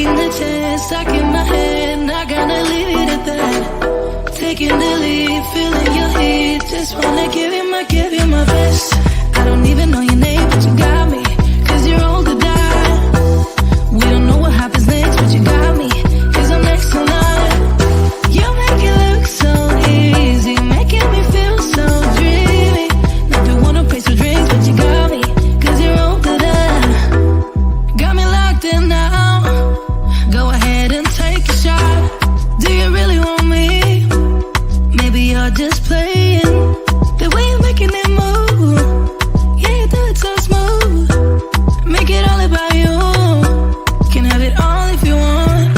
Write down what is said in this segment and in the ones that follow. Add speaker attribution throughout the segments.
Speaker 1: Taking the chance, stuck in my head, not gonna leave it at that. Taking the lead, feeling your heat, just wanna give you my best. I don't even know your name, but you got me, 'cause you're all to die. We don't know what happens next, but you got me, 'cause I'm next to none. You make it look so easy, making me feel so dreamy. Never wanna pay for drinks, but you got me, 'cause you're all to die. Got me locked in now. Go ahead and take a shot. Do you really want me? Maybe you're just playing. The way you're making it move, yeah, you do it so smooth. Make it all about you. Can have it all if you want.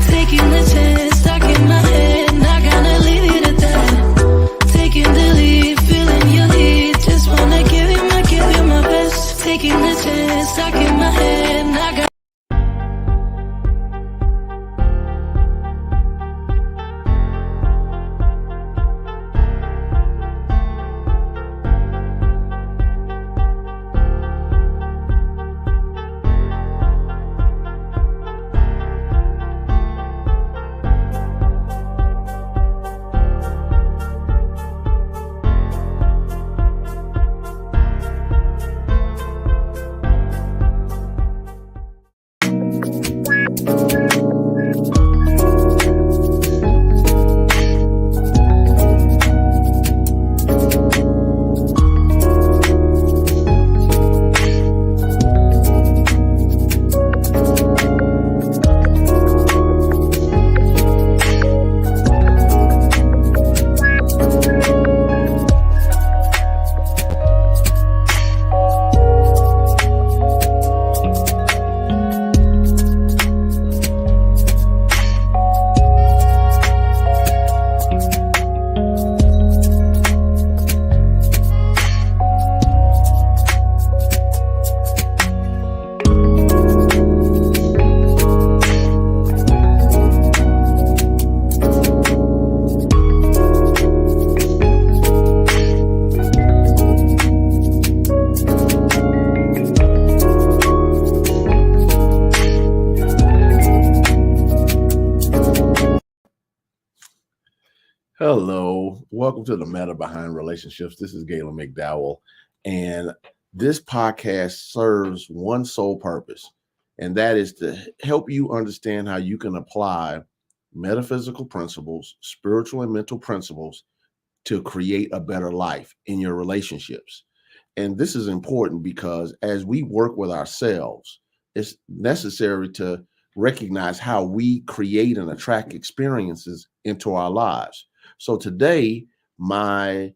Speaker 1: Taking the chance, stuck in my head, not gonna leave it at that. Taking the lead, feeling your heat, just wanna give you my best. Taking the chance, stuck in my head, not gonna.
Speaker 2: Hello, welcome to the Matter Behind Relationships. This is Gaylon McDowell, and this podcast serves one sole purpose, and that is to help you understand how you can apply metaphysical principles, spiritual and mental principles to create a better life in your relationships. And this is important because as we work with ourselves, it's necessary to recognize how we create and attract experiences into our lives. So today, my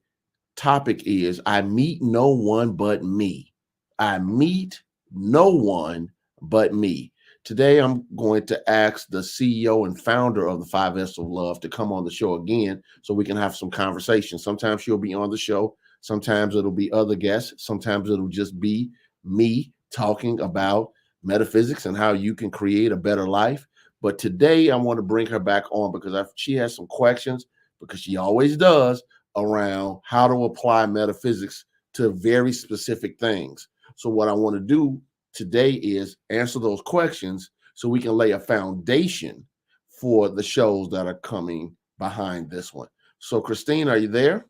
Speaker 2: topic is I meet no one but me. I meet no one but me. Today, I'm going to ask the CEO and founder of the 5S of Love to come on the show again so we can have some conversation. Sometimes she'll be on the show. Sometimes it'll be other guests. Sometimes it'll just be me talking about metaphysics and how you can create a better life. But today, I want to bring her back on because she has some questions, because she always does, around how to apply metaphysics to very specific things. So what I want to do today is answer those questions so we can lay a foundation for the shows that are coming behind this one. So Christine, are you there?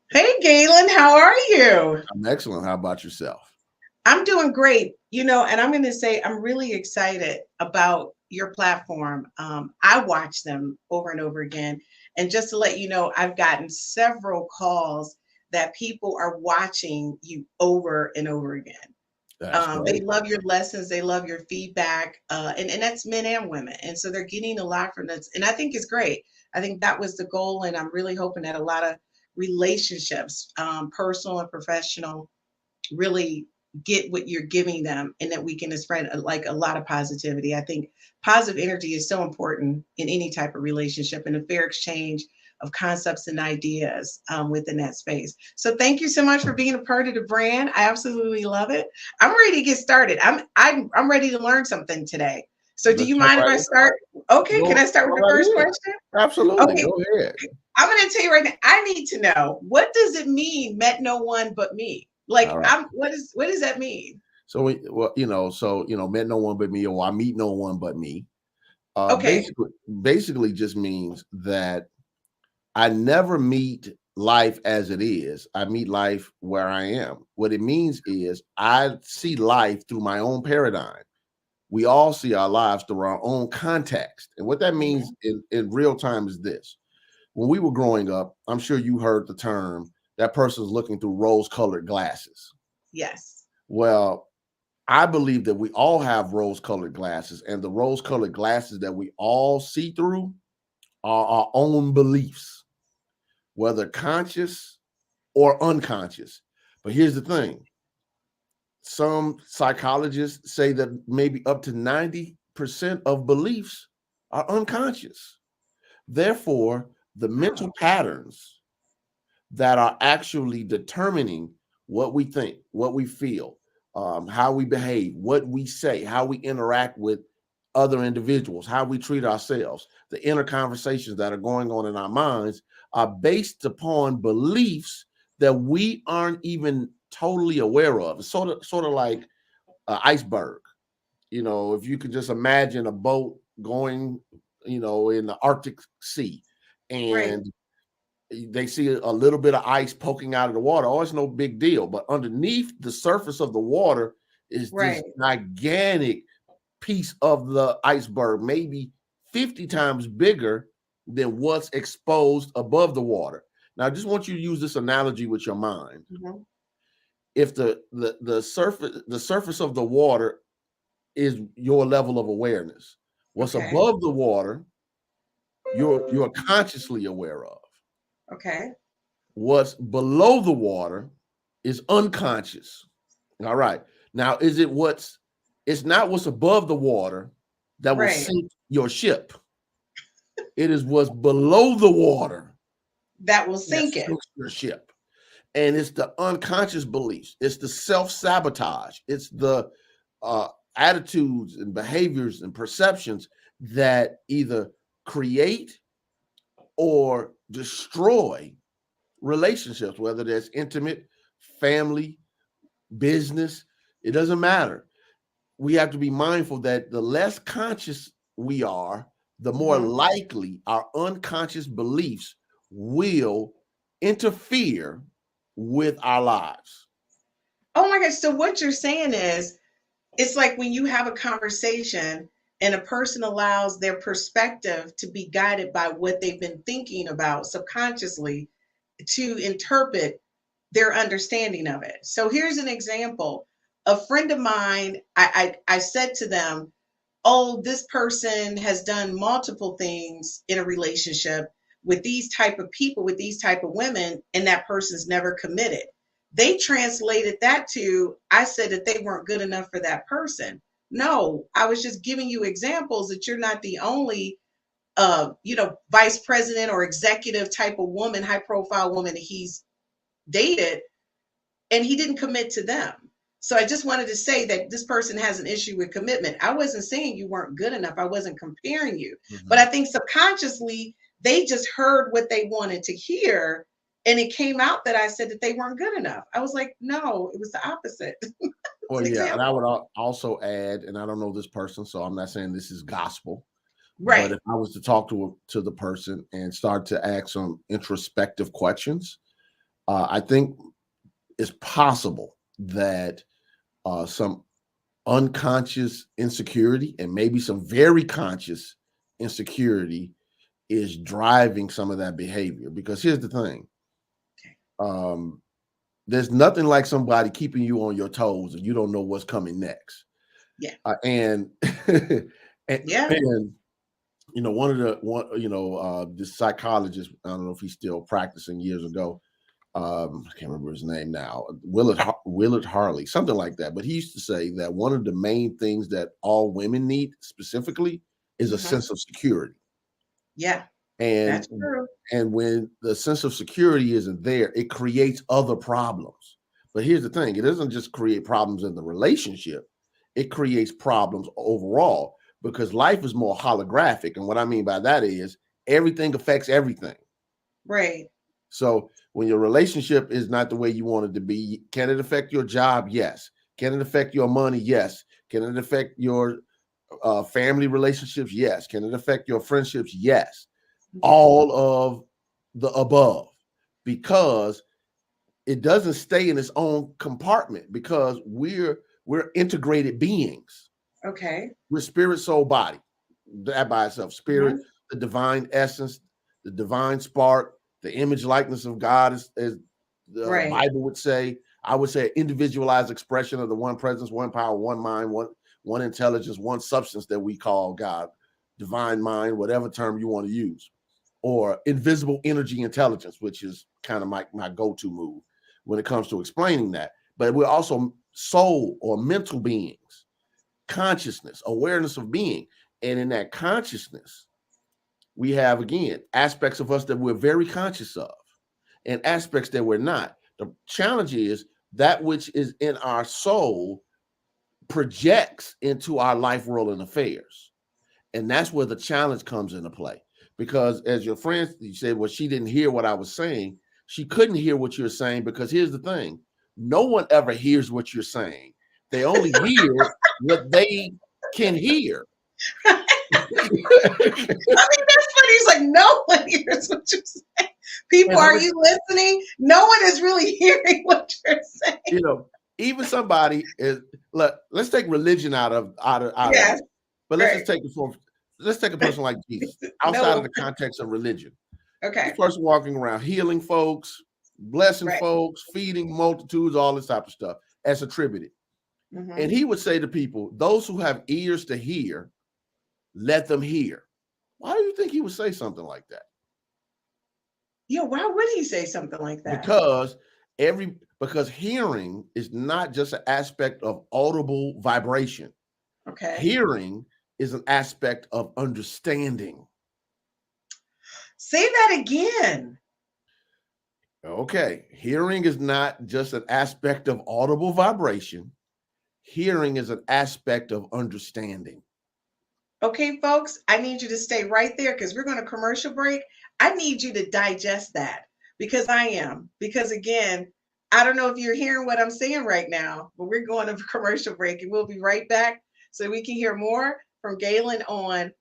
Speaker 3: Hey, Gaylon, how are you?
Speaker 2: I'm excellent. How about yourself?
Speaker 3: I'm doing great. And I'm going to say I'm really excited about your platform. I watch them over and over again. And just to let you know, I've gotten several calls that people are watching you over and over again. They love your lessons. They love your feedback. And that's men and women. And so they're getting a lot from this. And I think it's great. I think that was the goal. And I'm really hoping that a lot of relationships, personal and professional, really get what you're giving them, and that we can spread like a lot of positivity. I think positive energy is so important in any type of relationship, and a fair exchange of concepts and ideas within that space. So thank you so much for being a part of the brand. I absolutely love it. I'm ready to get started. I'm ready to learn something today. So do you mind if I start? Okay, can I start with the first question?
Speaker 2: Absolutely.
Speaker 3: Okay.
Speaker 2: Go ahead.
Speaker 3: I'm going to tell you right now, I need to know, what does it mean, met no one but me? Like,
Speaker 2: All right.
Speaker 3: what does that mean?
Speaker 2: So met no one but me, or I meet no one but me.
Speaker 3: Okay.
Speaker 2: Basically just means that I never meet life as it is. I meet life where I am. What it means is I see life through my own paradigm. We all see our lives through our own context. And what that means
Speaker 3: Mhm.
Speaker 2: in real time is this. When we were growing up, I'm sure you heard the term that person's looking through rose-colored glasses.
Speaker 3: Yes.
Speaker 2: Well, I believe that we all have rose-colored glasses, and the rose-colored glasses that we all see through are our own beliefs, whether conscious or unconscious. But here's the thing. Some psychologists say that maybe up to 90% of beliefs are unconscious. Therefore, the mental
Speaker 3: Wow.
Speaker 2: patterns that are actually determining what we think, what we feel, how we behave, what we say, how we interact with other individuals, how we treat ourselves, the inner conversations that are going on in our minds are based upon beliefs that we aren't even totally aware of. It's sort of like an iceberg. If you could just imagine a boat going, in the Arctic Sea,
Speaker 3: Right.
Speaker 2: and they see a little bit of ice poking out of the water. Oh, it's no big deal. But underneath the surface of the water is
Speaker 3: Right.
Speaker 2: this gigantic piece of the iceberg, maybe 50 times bigger than what's exposed above the water. Now, I just want you to use this analogy with your mind.
Speaker 3: Mhm.
Speaker 2: If the surface of the water is your level of awareness, what's
Speaker 3: Okay.
Speaker 2: above the water, you're consciously aware of.
Speaker 3: Okay.
Speaker 2: What's below the water is unconscious. All right. Now, it's not what's above the water that will
Speaker 3: Right.
Speaker 2: sink your ship. It is what's below the water
Speaker 3: That will
Speaker 2: that
Speaker 3: sink it.
Speaker 2: sinks your ship. And it's the unconscious beliefs, it's the self-sabotage, it's the uh, attitudes and behaviors and perceptions that either create or destroy relationships, whether that's intimate, family, business, it doesn't matter. We have to be mindful that the less conscious we are, the more
Speaker 3: Mhm.
Speaker 2: likely our unconscious beliefs will interfere with our lives.
Speaker 3: Oh my gosh. So what you're saying is it's like when you have a conversation and a person allows their perspective to be guided by what they've been thinking about subconsciously to interpret their understanding of it. So here's an example. A friend of mine, I said to them, oh, this person has done multiple things in a relationship with these type of people, with these type of women, and that person's never committed. They translated that to, I said that they weren't good enough for that person. No, I was just giving you examples that you're not the only vice president or executive type of woman, high profile woman that he's dated, and he didn't commit to them. So I just wanted to say that this person has an issue with commitment. I wasn't saying you weren't good enough. I wasn't comparing you. But I
Speaker 2: Mhm.
Speaker 3: think subconsciously they just heard what they wanted to hear, and it came out that I said that they weren't good enough. I was like, no, it was the opposite. It's
Speaker 2: Well,
Speaker 3: an
Speaker 2: yeah, and I would
Speaker 3: example.
Speaker 2: also add, and I don't know this person, so I'm not saying this is gospel, but
Speaker 3: Right.
Speaker 2: if I was to talk to the person and start to ask some introspective questions, I think it's possible that some unconscious insecurity and maybe some very conscious insecurity is driving some of that behavior. Because here's the thing, um, there's nothing like somebody keeping you on your toes and you don't know what's coming next.
Speaker 3: Yeah.
Speaker 2: And
Speaker 3: Yeah.
Speaker 2: and this psychologist, I don't know if he's still practicing, years ago, I can't remember his name now, Willard Harley, something like that. But he used to say that one of the main things that all women need specifically is a
Speaker 3: Hmm.
Speaker 2: sense of security.
Speaker 3: Yeah.
Speaker 2: And
Speaker 3: That's true.
Speaker 2: and when the sense of security isn't there, it creates other problems. But here's the thing, it doesn't just create problems in the relationship, it creates problems overall, because life is more holographic. And what I mean by that is everything affects everything.
Speaker 3: Right.
Speaker 2: So when your relationship is not the way you want it to be, can it affect your job? Yes. Can it affect your money? Yes. Can it affect your family relationships? Yes. Can it affect your friendships? Yes. All of the above, because it doesn't stay in its own compartment, because we're integrated beings.
Speaker 3: Okay.
Speaker 2: We're spirit, soul, body. That by itself. Spirit,
Speaker 3: Mhm.
Speaker 2: the divine essence, the divine spark, the image likeness of God, as the
Speaker 3: Right.
Speaker 2: Bible would say. I would say individualized expression of the one presence, one power, one mind, one intelligence, one substance that we call God, divine mind, whatever term you want to use, or invisible energy intelligence, which is kind of my go-to move when it comes to explaining that. But we're also soul or mental beings, consciousness, awareness of being. And in that consciousness, we have, again, aspects of us that we're very conscious of and aspects that we're not. The challenge is that which is in our soul projects into our life, role, and affairs. And that's where the challenge comes into play. Because as your friend, you said, well, she didn't hear what I was saying. She couldn't hear what you're saying, because here's the thing. No one ever hears what you're saying. They only hear what they can hear.
Speaker 3: I mean, that's funny. He's like, no one hears what you're saying. People,
Speaker 2: And
Speaker 3: are you listening? No one is really hearing what you're saying.
Speaker 2: you know, even somebody is, look, let's take religion out of
Speaker 3: Yes.
Speaker 2: it. But let's
Speaker 3: Right.
Speaker 2: just take it for, let's take a person like Jesus outside
Speaker 3: No.
Speaker 2: of the context of religion.
Speaker 3: Okay.
Speaker 2: This person walking around healing folks, blessing
Speaker 3: Right.
Speaker 2: folks, feeding multitudes, all this type of stuff as attributed.
Speaker 3: Mhm.
Speaker 2: And he would say to people, those who have ears to hear, let them hear. Why do you think he would say something like that?
Speaker 3: Yeah, why would he say something like that?
Speaker 2: Because hearing is not just an aspect of audible vibration.
Speaker 3: Okay.
Speaker 2: Hearing is an aspect of understanding.
Speaker 3: Say that again.
Speaker 2: Okay. Hearing is not just an aspect of audible vibration. Hearing is an aspect of understanding.
Speaker 3: Okay, folks, I need you to stay right there because we're going to commercial break. I need you to digest that, because I am. Because again, I don't know if you're hearing what I'm saying right now, but we're going to a commercial break and we'll be right back so we can hear more from Gaylon on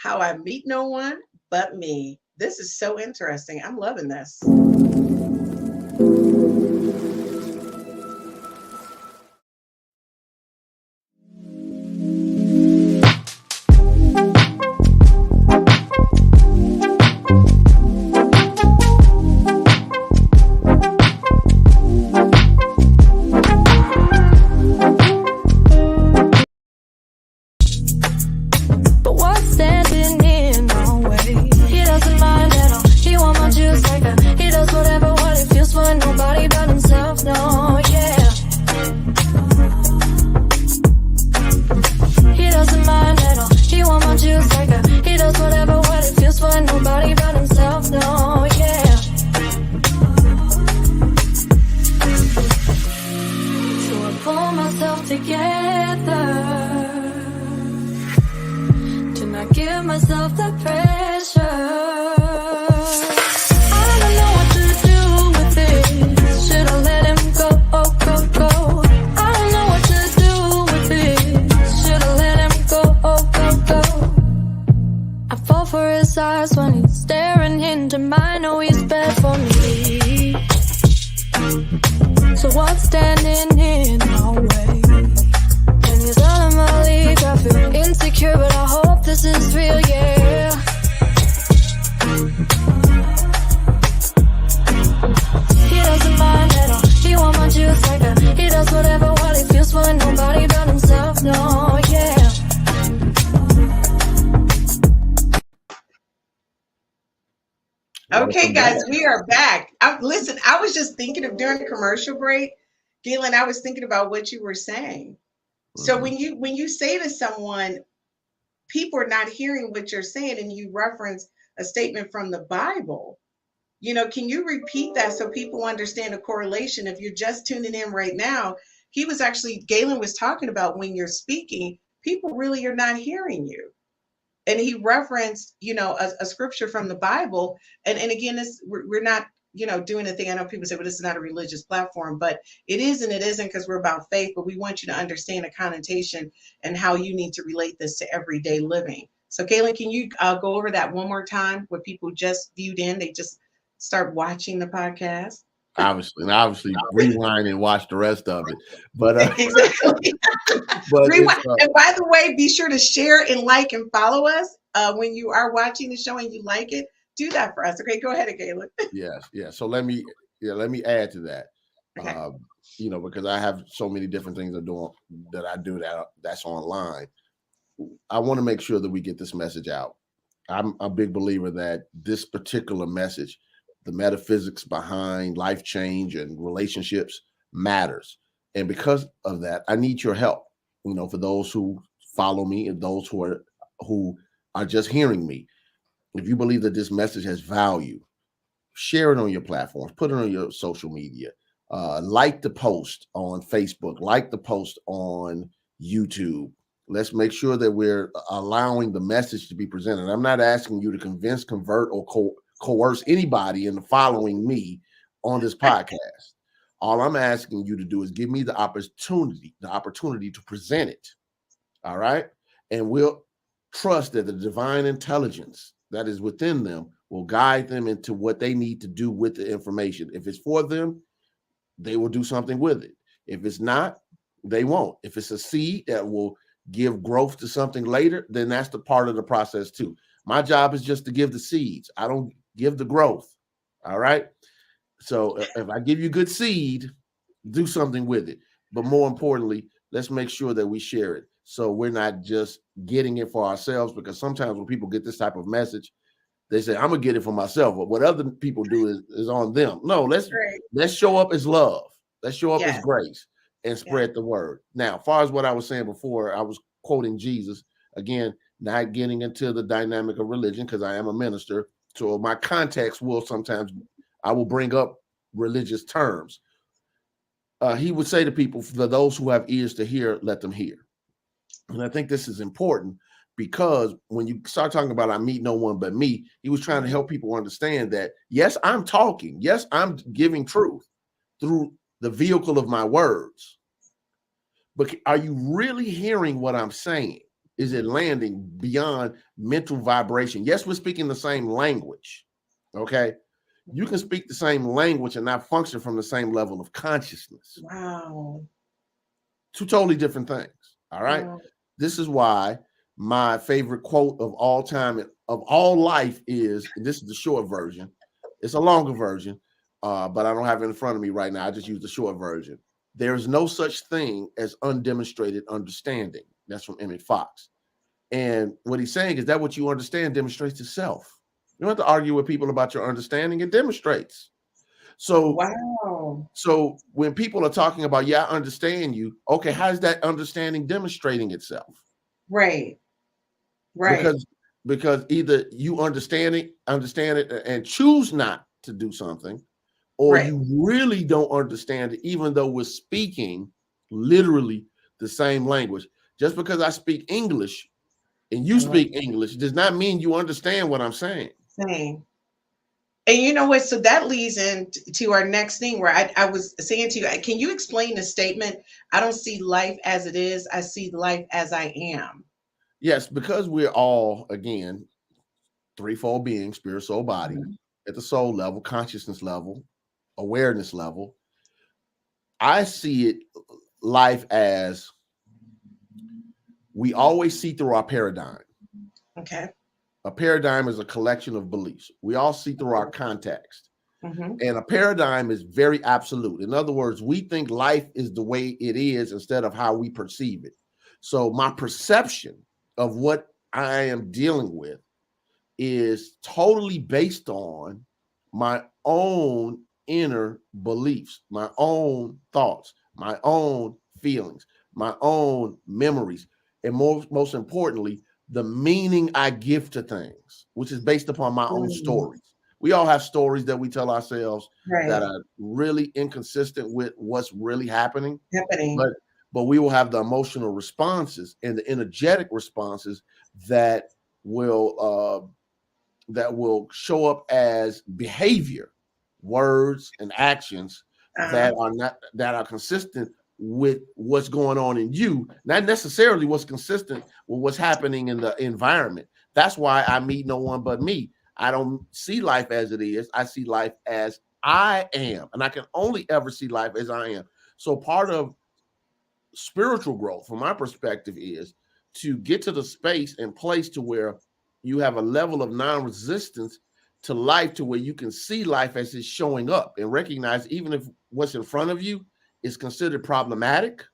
Speaker 3: how I meet no one but me. This is so interesting. I'm loving this.
Speaker 1: But what's standing in our way? He doesn't mind at all. He want my juice like that. He does whatever what it feels for nobody but himself. No, yeah. He doesn't mind at all. He want my juice like that. He does whatever what it feels for nobody but himself. No, yeah. So I pull myself together. I give myself the pressure. I don't know what to do with it. Should I let him go, go? I don't know what to do with it. Should I let him go, go? I fall for his eyes when he's staring into mine. Know he's bad for me. So what's standing in our way? And he's out of my league. I feel insecure, but I hope this is real, yeah. He doesn't mind at all. He want my juice like that. He does whatever what he feels for nobody but himself, no, yeah.
Speaker 3: Okay, guys, we are back. Listen, I was just thinking of during the commercial break, Gaylon, I was thinking about what you were saying. So when you say to someone, people are not hearing what you're saying, and you reference a statement from the Bible, can you repeat that so people understand the correlation? If you're just tuning in right now, Gaylon was talking about when you're speaking, people really are not hearing you. And he referenced, a scripture from the Bible. And again, we're not doing a thing. I know people say, well, this is not a religious platform, but it is and it isn't, because we're about faith, but we want you to understand the connotation and how you need to relate this to everyday living. So Gaylon, can you go over that one more time where people just viewed in, they just start watching the podcast?
Speaker 2: Obviously rewind and watch the rest of it. But
Speaker 3: Exactly.
Speaker 2: but
Speaker 3: Rewind. And by the way, be sure to share and like and follow us when you are watching the show and you like it. Do that for us. Okay, go ahead, Gaylon.
Speaker 2: yes. So let me add to that.
Speaker 3: Okay.
Speaker 2: Because I have so many different things that I do that's online. I want to make sure that we get this message out. I'm a big believer that this particular message, the metaphysics behind life change and relationships, matters. And because of that, I need your help. For those who follow me and those who are just hearing me, if you believe that this message has value, share it on your platforms, put it on your social media, like the post on Facebook, like the post on YouTube. Let's make sure that we're allowing the message to be presented. I'm not asking you to convince, convert, or coerce anybody into following me on this podcast. All I'm asking you to do is give me the opportunity to present it. All right. And we'll trust that the divine intelligence that is within them will guide them into what they need to do with the information. If it's for them, they will do something with it. If it's not, they won't. If it's a seed that will give growth to something later, then that's the part of the process too. My job is just to give the seeds. I don't give the growth. All right. So if I give you good seed, do something with it. But more importantly, let's make sure that we share it. So we're not just getting it for ourselves, because sometimes when people get this type of message, they say, I'm gonna get it for myself. But what other people do is on them. No, let's show up as love. Let's show up as grace and spread the word. Now, as far as what I was saying before, I was quoting Jesus. Again, not getting into the dynamic of religion, because I am a minister. So my context will sometimes, I will bring up religious terms. He would say to people, for those who have ears to hear, let them hear. And I think this is important, because when you start talking about I meet no one but me, he was trying to help people understand that, yes, I'm talking. Yes, I'm giving truth through the vehicle of my words. But are you really hearing what I'm saying? Is it landing beyond mental vibration? Yes, we're speaking the same language. Okay. You can speak the same language and not function from the same level of consciousness.
Speaker 3: Wow.
Speaker 2: Two totally different things. All right. Wow. This is why my favorite quote of all time, of all life, is, and this is the short version. It's a longer version, but I don't have it in front of me right now. I just use the short version. There is no such thing as undemonstrated understanding. That's from Emmett Fox. And what he's saying is that what you understand demonstrates itself. You don't have to argue with people about your understanding. It demonstrates. So,
Speaker 3: wow.
Speaker 2: So when people are talking about, I understand you. Okay, how is that understanding demonstrating itself?
Speaker 3: Right.
Speaker 2: Because either you understand it and choose not to do something, or you really don't understand it, even though we're speaking literally the same language. Just because I speak English and you speak English does not mean you understand what I'm saying.
Speaker 3: Same. And you know what? So that leads into our next thing, where I was saying to you, can you explain the statement? I don't see life as it is. I see life as I am.
Speaker 2: Yes, because we're all, again, threefold beings: spirit, soul, body, at the soul level, consciousness level, awareness level. I see it, life, as we always see through our paradigm.
Speaker 3: Okay.
Speaker 2: A paradigm is a collection of beliefs. We all see through our context. And a paradigm is very absolute. In other words, we think life is the way it is instead of how we perceive it. So my perception of what I am dealing with is totally based on my own inner beliefs, my own thoughts, my own feelings, my own memories, and most importantly, the meaning I give to things, which is based upon my own stories. We all have stories that we tell ourselves that are really inconsistent with what's really happening. But we will have the emotional responses and the energetic responses that will show up as behavior words, and actions
Speaker 3: Uh-huh.
Speaker 2: that are consistent with what's going on in you, not necessarily what's consistent with what's happening in the environment. That's why I meet no one but me. I don't see life as it is. I see life as I am, and I can only ever see life as I am. So part of spiritual growth, from my perspective, is to get to the space and place to where you have a level of non-resistance to life, to where you can see life as it's showing up and recognize, even if what's in front of you is considered problematic,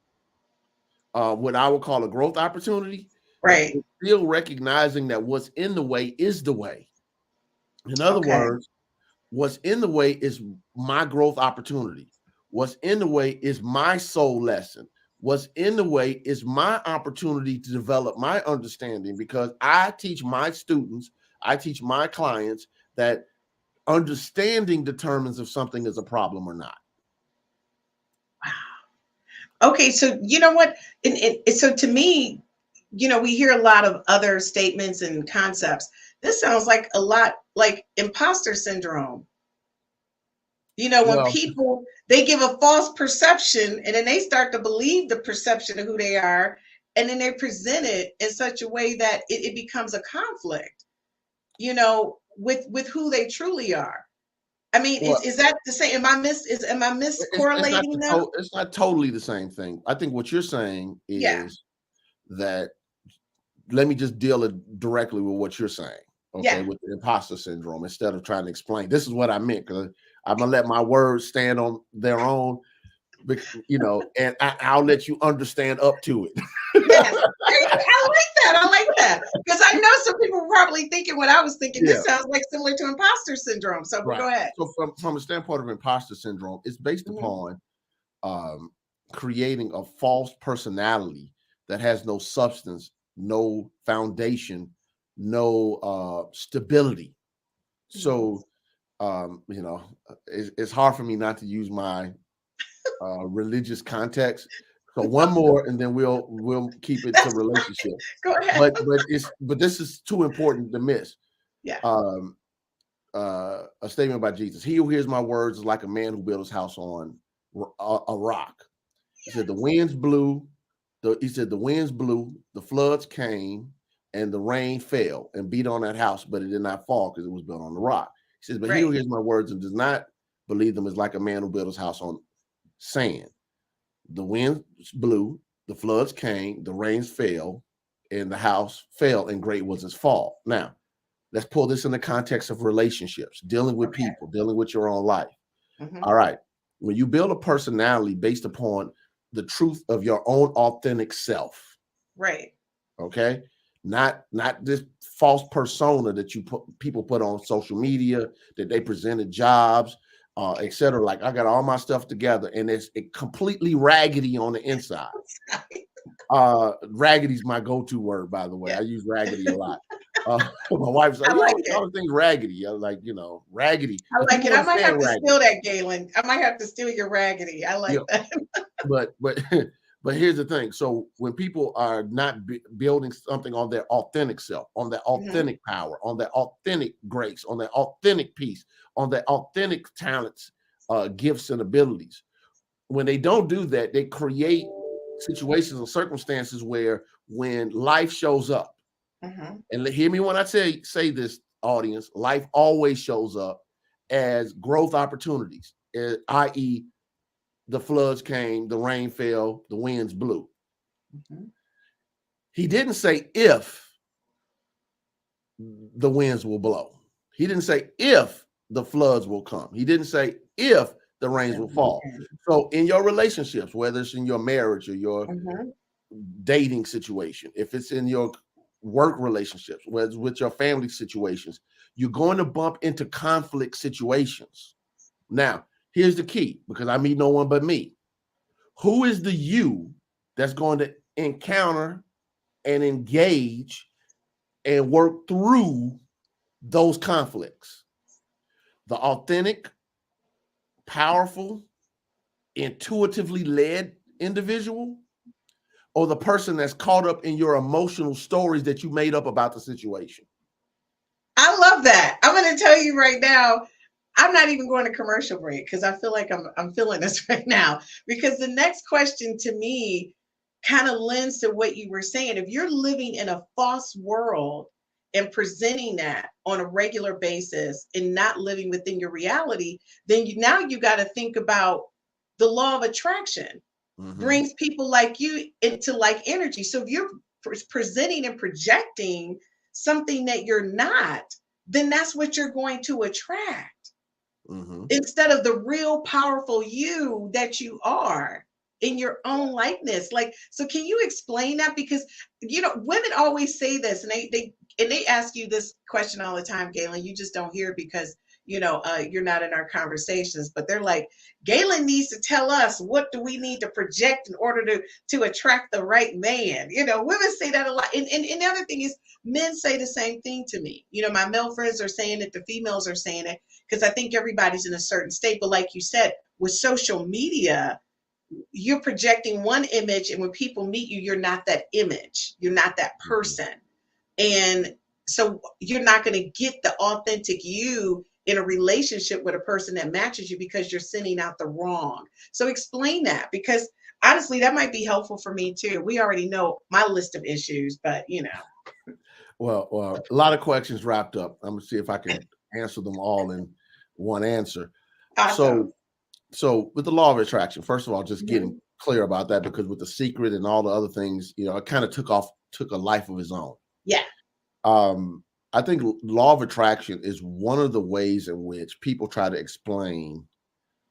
Speaker 2: what I would call a growth opportunity,
Speaker 3: Right.
Speaker 2: still recognizing that what's in the way is the way. In other
Speaker 3: Okay.
Speaker 2: words, what's in the way is my growth opportunity. What's in the way is my soul lesson. What's in the way is my opportunity to develop my understanding, because I teach my students, I teach my clients that understanding determines if something is a problem or not.
Speaker 3: Okay, so you know what? So to me, we hear a lot of other statements and concepts. This sounds like a lot like imposter syndrome. When
Speaker 2: Well,
Speaker 3: people they give a false perception and then they start to believe the perception of who they are, and then they present it in such a way that it becomes a conflict, with who they truly are. I mean,
Speaker 2: well,
Speaker 3: is that the same? Am I miscorrelating them?
Speaker 2: it's not totally the same thing. I think what you're saying
Speaker 3: Yeah,
Speaker 2: is that, let me just deal it directly with what you're saying, okay,
Speaker 3: yeah.
Speaker 2: with the imposter syndrome, instead of trying to explain. This is what I meant, because I'm gonna let my words stand on their own, and I'll let you understand up to it.
Speaker 3: Yes. I like that. I like that. Because I know some people were probably thinking what I was thinking.
Speaker 2: Yeah,
Speaker 3: This sounds like similar to imposter syndrome. So
Speaker 2: right.
Speaker 3: go ahead.
Speaker 2: So from a standpoint of imposter syndrome, it's based
Speaker 3: Mhm.
Speaker 2: upon creating a false personality that has no substance, no foundation, no stability.
Speaker 3: Mhm.
Speaker 2: So it's hard for me not to use my religious context. So one more, and then we'll keep it to
Speaker 3: That's
Speaker 2: relationships.
Speaker 3: Go ahead.
Speaker 2: But this is too important to miss.
Speaker 3: Yeah.
Speaker 2: Um, a statement by Jesus: "He who hears my words is like a man who built his house on a rock." He said the winds blew. The winds blew, the floods came, and the rain fell and beat on that house, but it did not fall because it was built on the rock. He says, but he who
Speaker 3: Right.
Speaker 2: hears my words and does not believe them is like a man who built his house on sand. The winds blew, the floods came, the rains fell, and the house fell, and great was its fall. Now, let's pull this in the context of relationships, dealing with
Speaker 3: Okay.
Speaker 2: people, dealing with your own life.
Speaker 3: Hmm.
Speaker 2: All right. When you build a personality based upon the truth of your own authentic self,
Speaker 3: Right.
Speaker 2: okay, not this false persona that people put on social media, that they presented jobs, etc. Like, I got all my stuff together and it's completely raggedy on the inside. Raggedy's my go-to word, by the way.
Speaker 3: Yeah.
Speaker 2: I use raggedy a lot. My wife's
Speaker 3: I
Speaker 2: like, you
Speaker 3: like
Speaker 2: always
Speaker 3: it.
Speaker 2: call the things raggedy. I'm like, raggedy,
Speaker 3: I
Speaker 2: and
Speaker 3: like it.
Speaker 2: people
Speaker 3: I might
Speaker 2: understand
Speaker 3: have to
Speaker 2: raggedy.
Speaker 3: steal that, Galen. I might have to steal your raggedy. I
Speaker 2: You
Speaker 3: like
Speaker 2: know,
Speaker 3: that.
Speaker 2: but but here's the thing. So when people are not building something on their authentic self, on their
Speaker 3: Hmm.
Speaker 2: authentic power, on their authentic grace, on their authentic peace, on their authentic talents, gifts, and abilities, when they don't do that, they create situations or circumstances where, when life shows up,
Speaker 3: Hmm.
Speaker 2: and hear me when I say this, audience, life always shows up as growth opportunities, i.e., the floods came, the rain fell, the winds blew.
Speaker 3: Hmm.
Speaker 2: He didn't say if the winds will blow. He didn't say if the floods will come. He didn't say if the rains will fall. So in your relationships, whether it's in your marriage or your
Speaker 3: Hmm.
Speaker 2: dating situation, if it's in your work relationships, whether it's with your family situations, you're going to bump into conflict situations. Now, here's the key, because I meet no one but me. Who is the you that's going to encounter and engage and work through those conflicts? The authentic, powerful, intuitively led individual, or the person that's caught up in your emotional stories that you made up about the situation?
Speaker 3: I love that. I'm going to tell you right now. I'm not even going to commercial break because I feel like I'm feeling this right now. Because the next question to me kind of lends to what you were saying. If you're living in a false world and presenting that on a regular basis and not living within your reality, then now you got to think about the law of attraction brings people like you into like energy. So if you're presenting and projecting something that you're not, then that's what you're going to attract instead of the real powerful you that you are in your own likeness. Like, so can you explain that? Because women always say this, and they ask you this question all the time, Gaylon. You just don't hear it because you're not in our conversations. But they're like, Gaylon needs to tell us, what do we need to project in order to attract the right man? Women say that a lot, and the other thing is, men say the same thing to me. My male friends are saying it, the females are saying it, because I think everybody's in a certain state. But like you said, with social media, you're projecting one image, and when people meet you, you're not that image, you're not that person. And so you're not going to get the authentic you in a relationship with a person that matches you, because you're sending out the wrong. So explain that, because honestly, that might be helpful for me too. We already know my list of issues, but
Speaker 2: Well, a lot of questions wrapped up. I'm gonna see if I can answer them all in one answer.
Speaker 3: Awesome.
Speaker 2: So with the law of attraction, first of all, just getting clear about that, because with The Secret and all the other things, it kind of took a life of its own.
Speaker 3: Yeah.
Speaker 2: I think law of attraction is one of the ways in which people try to explain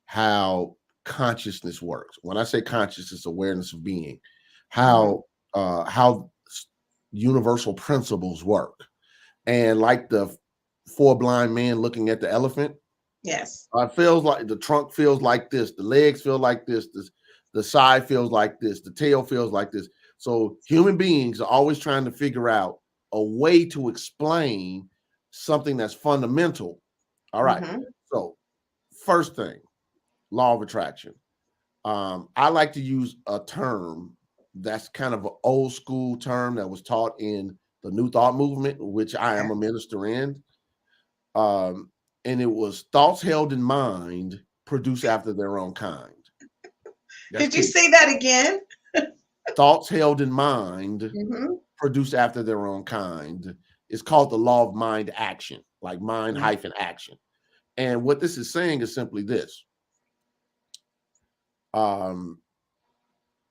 Speaker 2: how consciousness works. When I say consciousness, awareness of being, how universal principles work. And like the four blind men looking at the elephant,
Speaker 3: yes,
Speaker 2: it feels like the trunk feels like this, the legs feel like this, the side feels like this, the tail feels like this. So human beings are always trying to figure out a way to explain something that's fundamental. All right. So first thing, law of attraction. I like to use a term that's kind of an old school term that was taught in the New Thought movement, which I am a minister in. And it was thoughts held in mind, produce after their own kind.
Speaker 3: Did you say that again?
Speaker 2: Thoughts held in mind, produce after their own kind. It's called the law of mind action, like mind hyphen action. And what this is saying is simply this.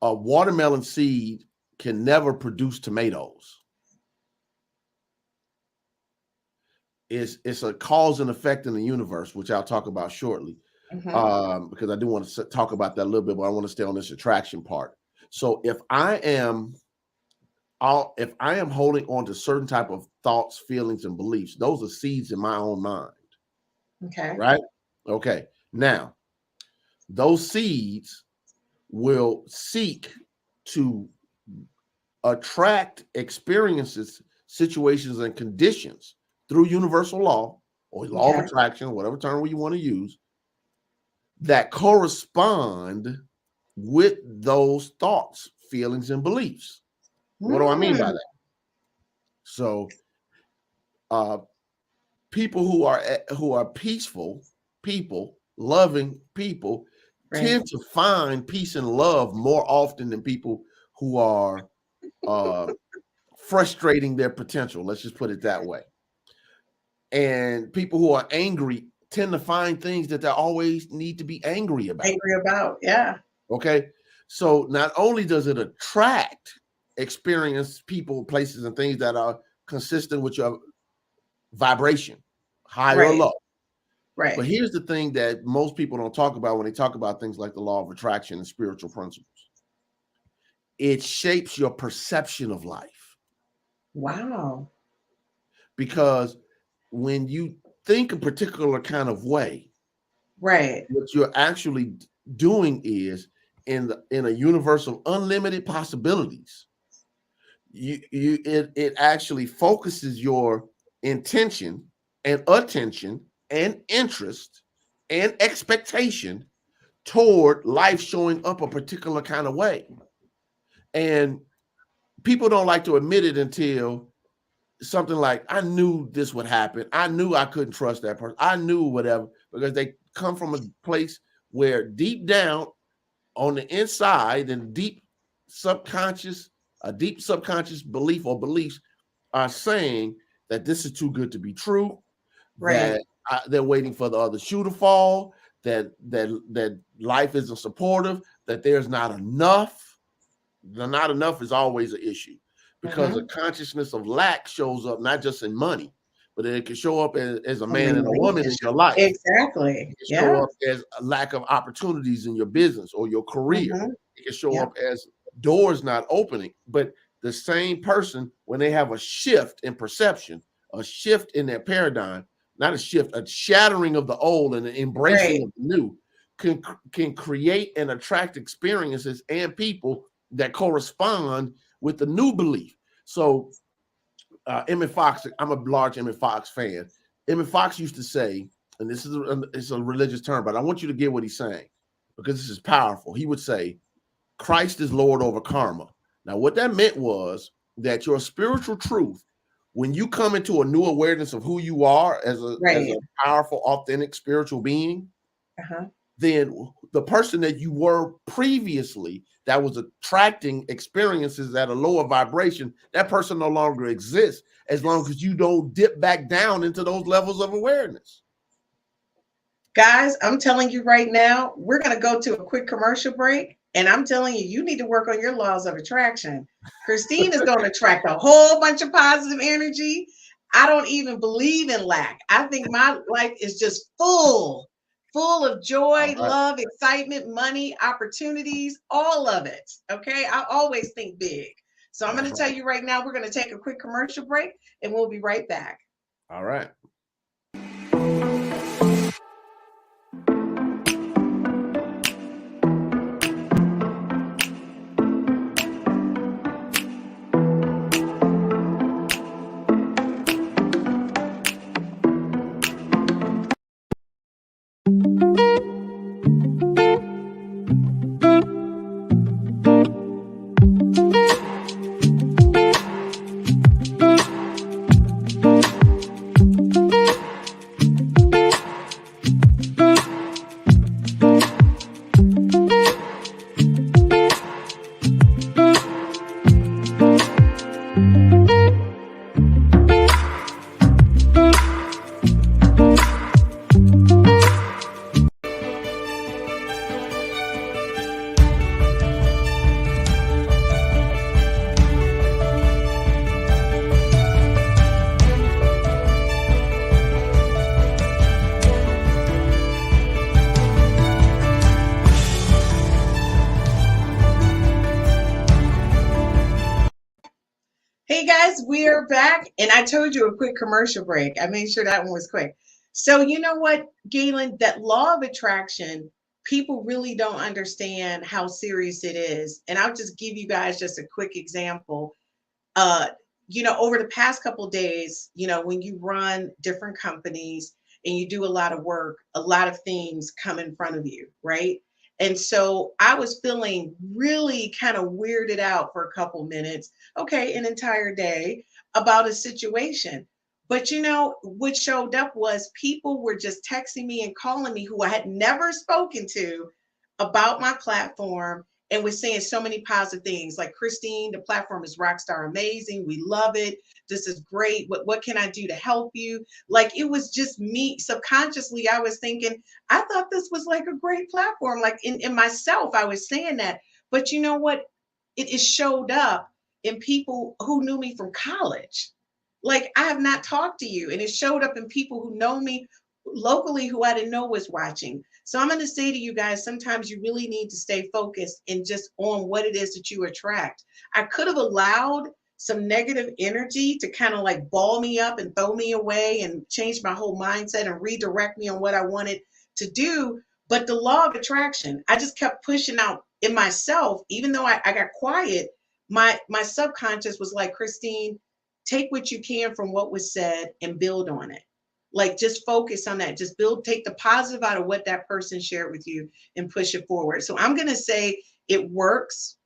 Speaker 2: A watermelon seed can never produce tomatoes. It's a cause and effect in the universe, which I'll talk about shortly, because I do want to talk about that a little bit, but I want to stay on this attraction part. So if I am holding on to certain type of thoughts, feelings, and beliefs, those are seeds in my own mind.
Speaker 3: Okay.
Speaker 2: Right? Okay. Now, those seeds will seek to attract experiences, situations, and conditions through universal law or law of attraction, whatever term you want to use, that correspond with those thoughts, feelings, and beliefs. What do I mean by that? So people who are peaceful people, loving people, tend to find peace and love more often than people who are frustrating their potential. Let's just put it that way. And people who are angry tend to find things that they always need to be angry about.
Speaker 3: Yeah.
Speaker 2: Okay. So not only does it attract experience, people, places, and things that are consistent with your vibration, high or low.
Speaker 3: Right.
Speaker 2: But here's the thing that most people don't talk about when they talk about things like the law of attraction and spiritual principles. It shapes your perception of life.
Speaker 3: Wow.
Speaker 2: Because when you think a particular kind of way,
Speaker 3: right,
Speaker 2: what you're actually doing is in a universe of unlimited possibilities, it actually focuses your intention and attention and interest and expectation toward life showing up a particular kind of way. And people don't like to admit it until something like, I knew this would happen. I knew I couldn't trust that person. I knew whatever, because they come from a place where deep down on the inside and a deep subconscious belief or beliefs are saying that this is too good to be true,
Speaker 3: Right.
Speaker 2: that they're waiting for the other shoe to fall, that life isn't supportive, that there's not enough. The not enough is always an issue, because a consciousness of lack shows up not just in money, but it can show up as a man and a woman in your life.
Speaker 3: Exactly.
Speaker 2: It can show
Speaker 3: Yeah.
Speaker 2: up as a lack of opportunities in your business or your career.
Speaker 3: Mm-hmm.
Speaker 2: It can show
Speaker 3: Yeah.
Speaker 2: up as doors not opening. But the same person, when they have a shift in perception, a shift in their paradigm, not a shift, a shattering of the old and an embracing
Speaker 3: Right.
Speaker 2: of the new, can create and attract experiences and people that correspond with the new belief. So Emmett Fox, I'm a large Emmett Fox fan. Emmett Fox used to say, and it's a religious term, but I want you to get what he's saying, because this is powerful. He would say, Christ is Lord over karma. Now, what that meant was that your spiritual truth, when you come into a new awareness of who you are as a powerful, authentic spiritual being, then the person that you were previously that was attracting experiences at a lower vibration, that person no longer exists, as long as you don't dip back down into those levels of awareness.
Speaker 3: Guys, I'm telling you right now, we're going to go to a quick commercial break. And I'm telling you, you need to work on your laws of attraction. Christine is going to attract a whole bunch of positive energy. I don't even believe in lack. I think my life is just full of joy, love, excitement, money, opportunities, all of it. Okay. I always think big. So I'm going to tell you right now, we're going to take a quick commercial break and we'll be right back.
Speaker 2: All right.
Speaker 3: Hey guys, we are back, and I told you a quick commercial break. I made sure that one was quick. So you know what, Gaylon, that law of attraction, people really don't understand how serious it is. And I'll just give you guys just a quick example. Uh, over the past couple of days, when you run different companies and you do a lot of work, a lot of things come in front of you, right? And so I was feeling really kind of weirded out for a couple minutes, okay, an entire day about a situation. But what showed up was people were just texting me and calling me who I had never spoken to about my platform and was saying so many positive things like, Christine, the platform is rockstar amazing. We love it. This is great. What can I do to help you? Like, it was just me. Subconsciously, I was thinking, I thought this was like a great platform. Like in myself, I was saying that. But you know what? It showed up in people who knew me from college. Like, I have not talked to you. And it showed up in people who know me locally who I didn't know was watching. So I'm going to say to you guys, sometimes you really need to stay focused and just on what it is that you attract. I could have allowed some negative energy to kind of like ball me up and throw me away and change my whole mindset and redirect me on what I wanted to do. But the law of attraction, I just kept pushing out in myself, even though I got quiet, my subconscious was like, Christine, take what you can from what was said and build on it. Like, just focus on that. Just take the positive out of what that person shared with you and push it forward. So I'm going to say it works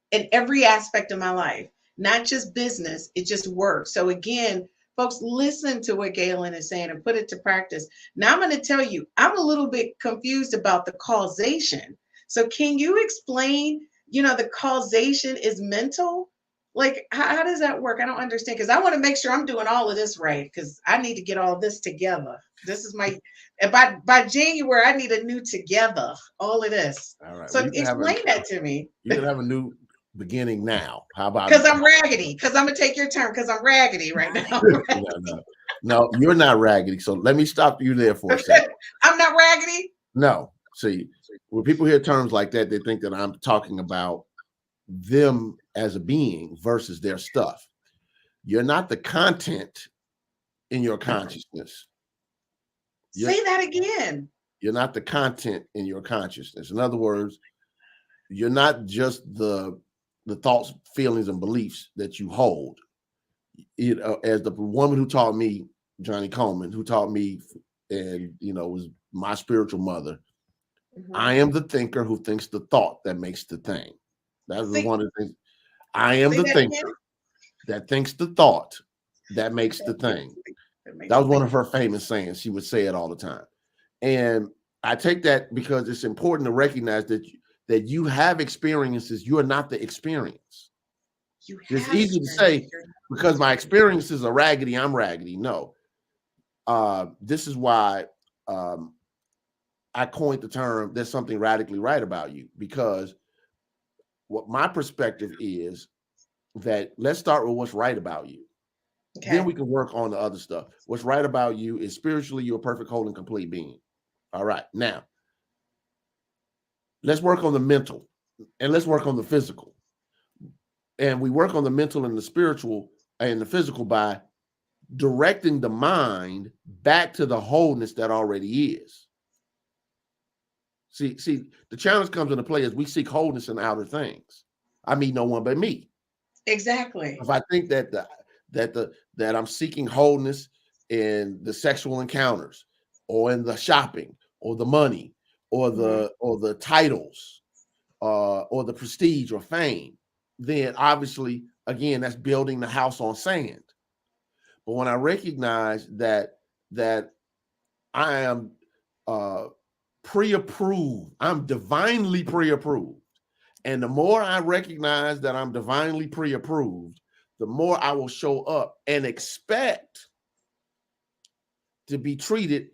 Speaker 3: in every aspect of my life. not just business, it just works. So again, folks, listen to what Gaylon is saying and put it to practice. Now I'm going to tell you, I'm a little bit confused about the causation. So can you explain, the causation is mental? Like, how does that work? I don't understand, because I want to make sure I'm doing all of this right, because I need to get all this together. This is my, and by January, I need a new together, all of this.
Speaker 2: All right.
Speaker 3: So
Speaker 2: Well,
Speaker 3: explain that to me.
Speaker 2: You can have a new beginning now. How about
Speaker 3: Because I'm raggedy. Because I'm going to take your turn, because I'm raggedy right now.
Speaker 2: No, you're not raggedy. So let me stop you there for a second.
Speaker 3: I'm not raggedy?
Speaker 2: No. See, when people hear terms like that, they think that I'm talking about them as a being versus their stuff. You're not the content in your consciousness.
Speaker 3: Say that again.
Speaker 2: You're not the content in your consciousness. In other words, you're not just the thoughts, feelings, and beliefs that you hold. As the woman who taught me, Johnny Coleman, who taught me, and was my spiritual mother. Mm-hmm. I am the thinker who thinks the thought that makes the thing. That was one of the things. I am the thinker that thinks the thought that makes the thing. That was one of her famous sayings. She would say it all the time. And I take that because it's important to recognize that you have experiences. You are not the experience. It's easy to say because my experiences are raggedy, I'm raggedy. No. This is why I coined the term, there's something radically right about you, because what my perspective is that let's start with what's right about you. Okay. Then we can work on the other stuff. What's right about you is spiritually, you're a perfect, whole, and complete being. All right. Now, let's work on the mental and let's work on the physical. And we work on the mental and the spiritual and the physical by directing the mind back to the wholeness that already is. See, the challenge comes into play as we seek wholeness in outer things. I mean, no one but me.
Speaker 3: Exactly.
Speaker 2: If I think that I'm seeking wholeness in the sexual encounters, or in the shopping, or the money, or the titles, or the prestige or fame, then obviously, again, that's building the house on sand. But when I recognize that I am pre-approved, I'm divinely pre-approved, and the more I recognize that I'm divinely pre-approved, the more I will show up and expect to be treated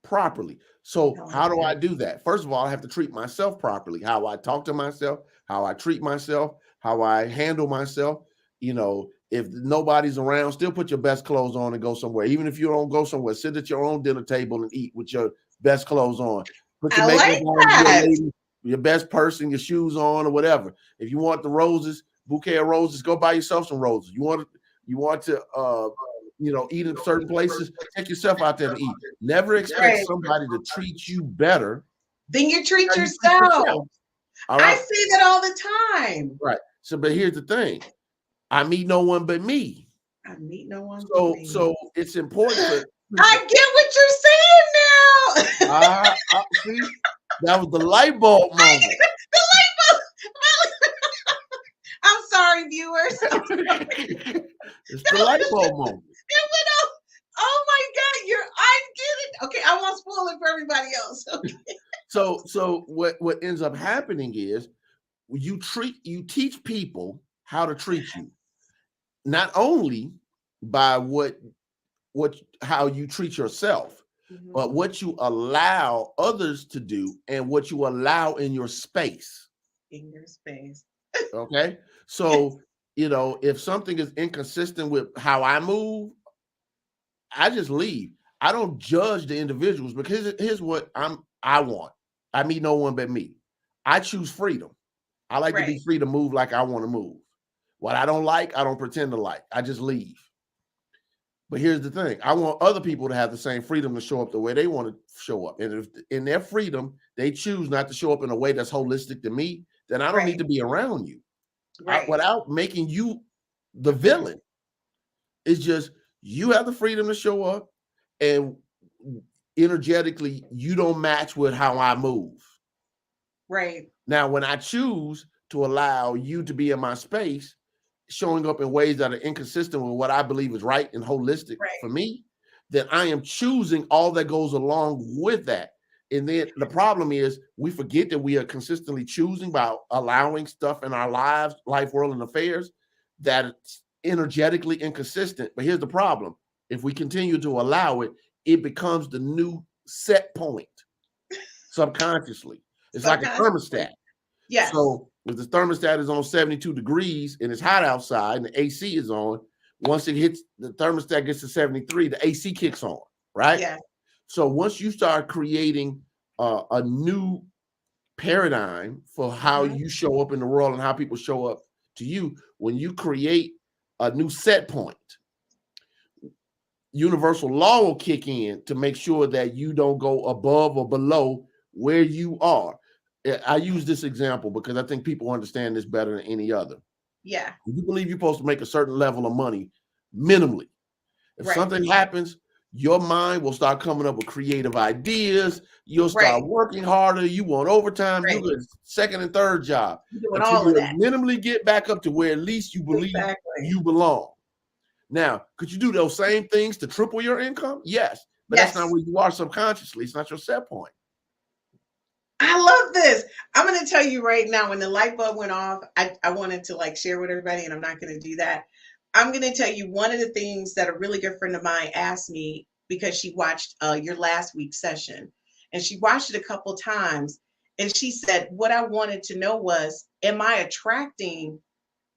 Speaker 2: properly. So how do I do that? First of all, I have to treat myself properly. How I talk to myself, how I treat myself, how I handle myself. If nobody's around, still put your best clothes on and go somewhere. Even if you don't go somewhere, sit at your own dinner table and eat with your best clothes on. Put your makeup on, your best purse and your shoes on, or whatever. If you want the roses, bouquet of roses, go buy yourself some roses. You want to eat in certain places, take yourself out there to eat. Never expect somebody to treat you better
Speaker 3: than you treat yourself. All right? I see that all the time.
Speaker 2: Right. So, but here's the thing. I meet no one but me.
Speaker 3: I meet no one but me.
Speaker 2: So it's important.
Speaker 3: I get what you're saying now.
Speaker 2: See, that was the light bulb moment.
Speaker 3: The light bulb. I'm sorry, viewers.
Speaker 2: It's the light bulb moment.
Speaker 3: Oh my God, I get it. Okay, I won't spoil it for everybody else. Okay.
Speaker 2: So what ends up happening is you teach people how to treat you, not only by how you treat yourself, but what you allow others to do and what you allow in your space.
Speaker 3: In your space.
Speaker 2: Okay. So, if something is inconsistent with how I move, I just leave. I don't judge the individuals, because here's what I want. I meet no one but me. I choose freedom. I like to be free to move like I want to move. What I don't like, I don't pretend to like. I just leave. But here's the thing. I want other people to have the same freedom to show up the way they want to show up. And if in their freedom, they choose not to show up in a way that's holistic to me, then I don't need to be around you. Without making you the villain. It's just, you have the freedom to show up, and energetically, you don't match with how I move.
Speaker 3: Right.
Speaker 2: Now, when I choose to allow you to be in my space, showing up in ways that are inconsistent with what I believe is right and holistic
Speaker 3: Right.
Speaker 2: for me, then I am choosing all that goes along with that. And then the problem is we forget that we are consistently choosing by allowing stuff in our lives, life, world, and affairs that it's energetically inconsistent. But here's the problem. If we continue to allow it, it becomes the new set point subconsciously. It's like a thermostat.
Speaker 3: Yes.
Speaker 2: So if the thermostat is on 72 degrees and it's hot outside and the AC is on, once it hits the thermostat gets to 73, the AC kicks on, right?
Speaker 3: Yes.
Speaker 2: So once you start creating a new paradigm for how you show up in the world and how people show up to you, when you create a new set point, universal law will kick in to make sure that you don't go above or below where you are. I use this example because I think people understand this better than any other.
Speaker 3: Yeah.
Speaker 2: You believe you're supposed to make a certain level of money minimally. If something happens, your mind will start coming up with creative ideas. You'll start working harder. You want overtime. You get a second and third job until you minimally get back up to where at least you believe you belong. Now, could you do those same things to triple your income? Yes, but that's not where you are subconsciously. It's not your set point.
Speaker 3: I love this. I'm going to tell you right now, when the light bulb went off, I wanted to like share with everybody, and I'm not going to do that. I'm going to tell you one of the things that a really good friend of mine asked me, because she watched your last week's session, and she watched it a couple times, and she said, what I wanted to know was, am I attracting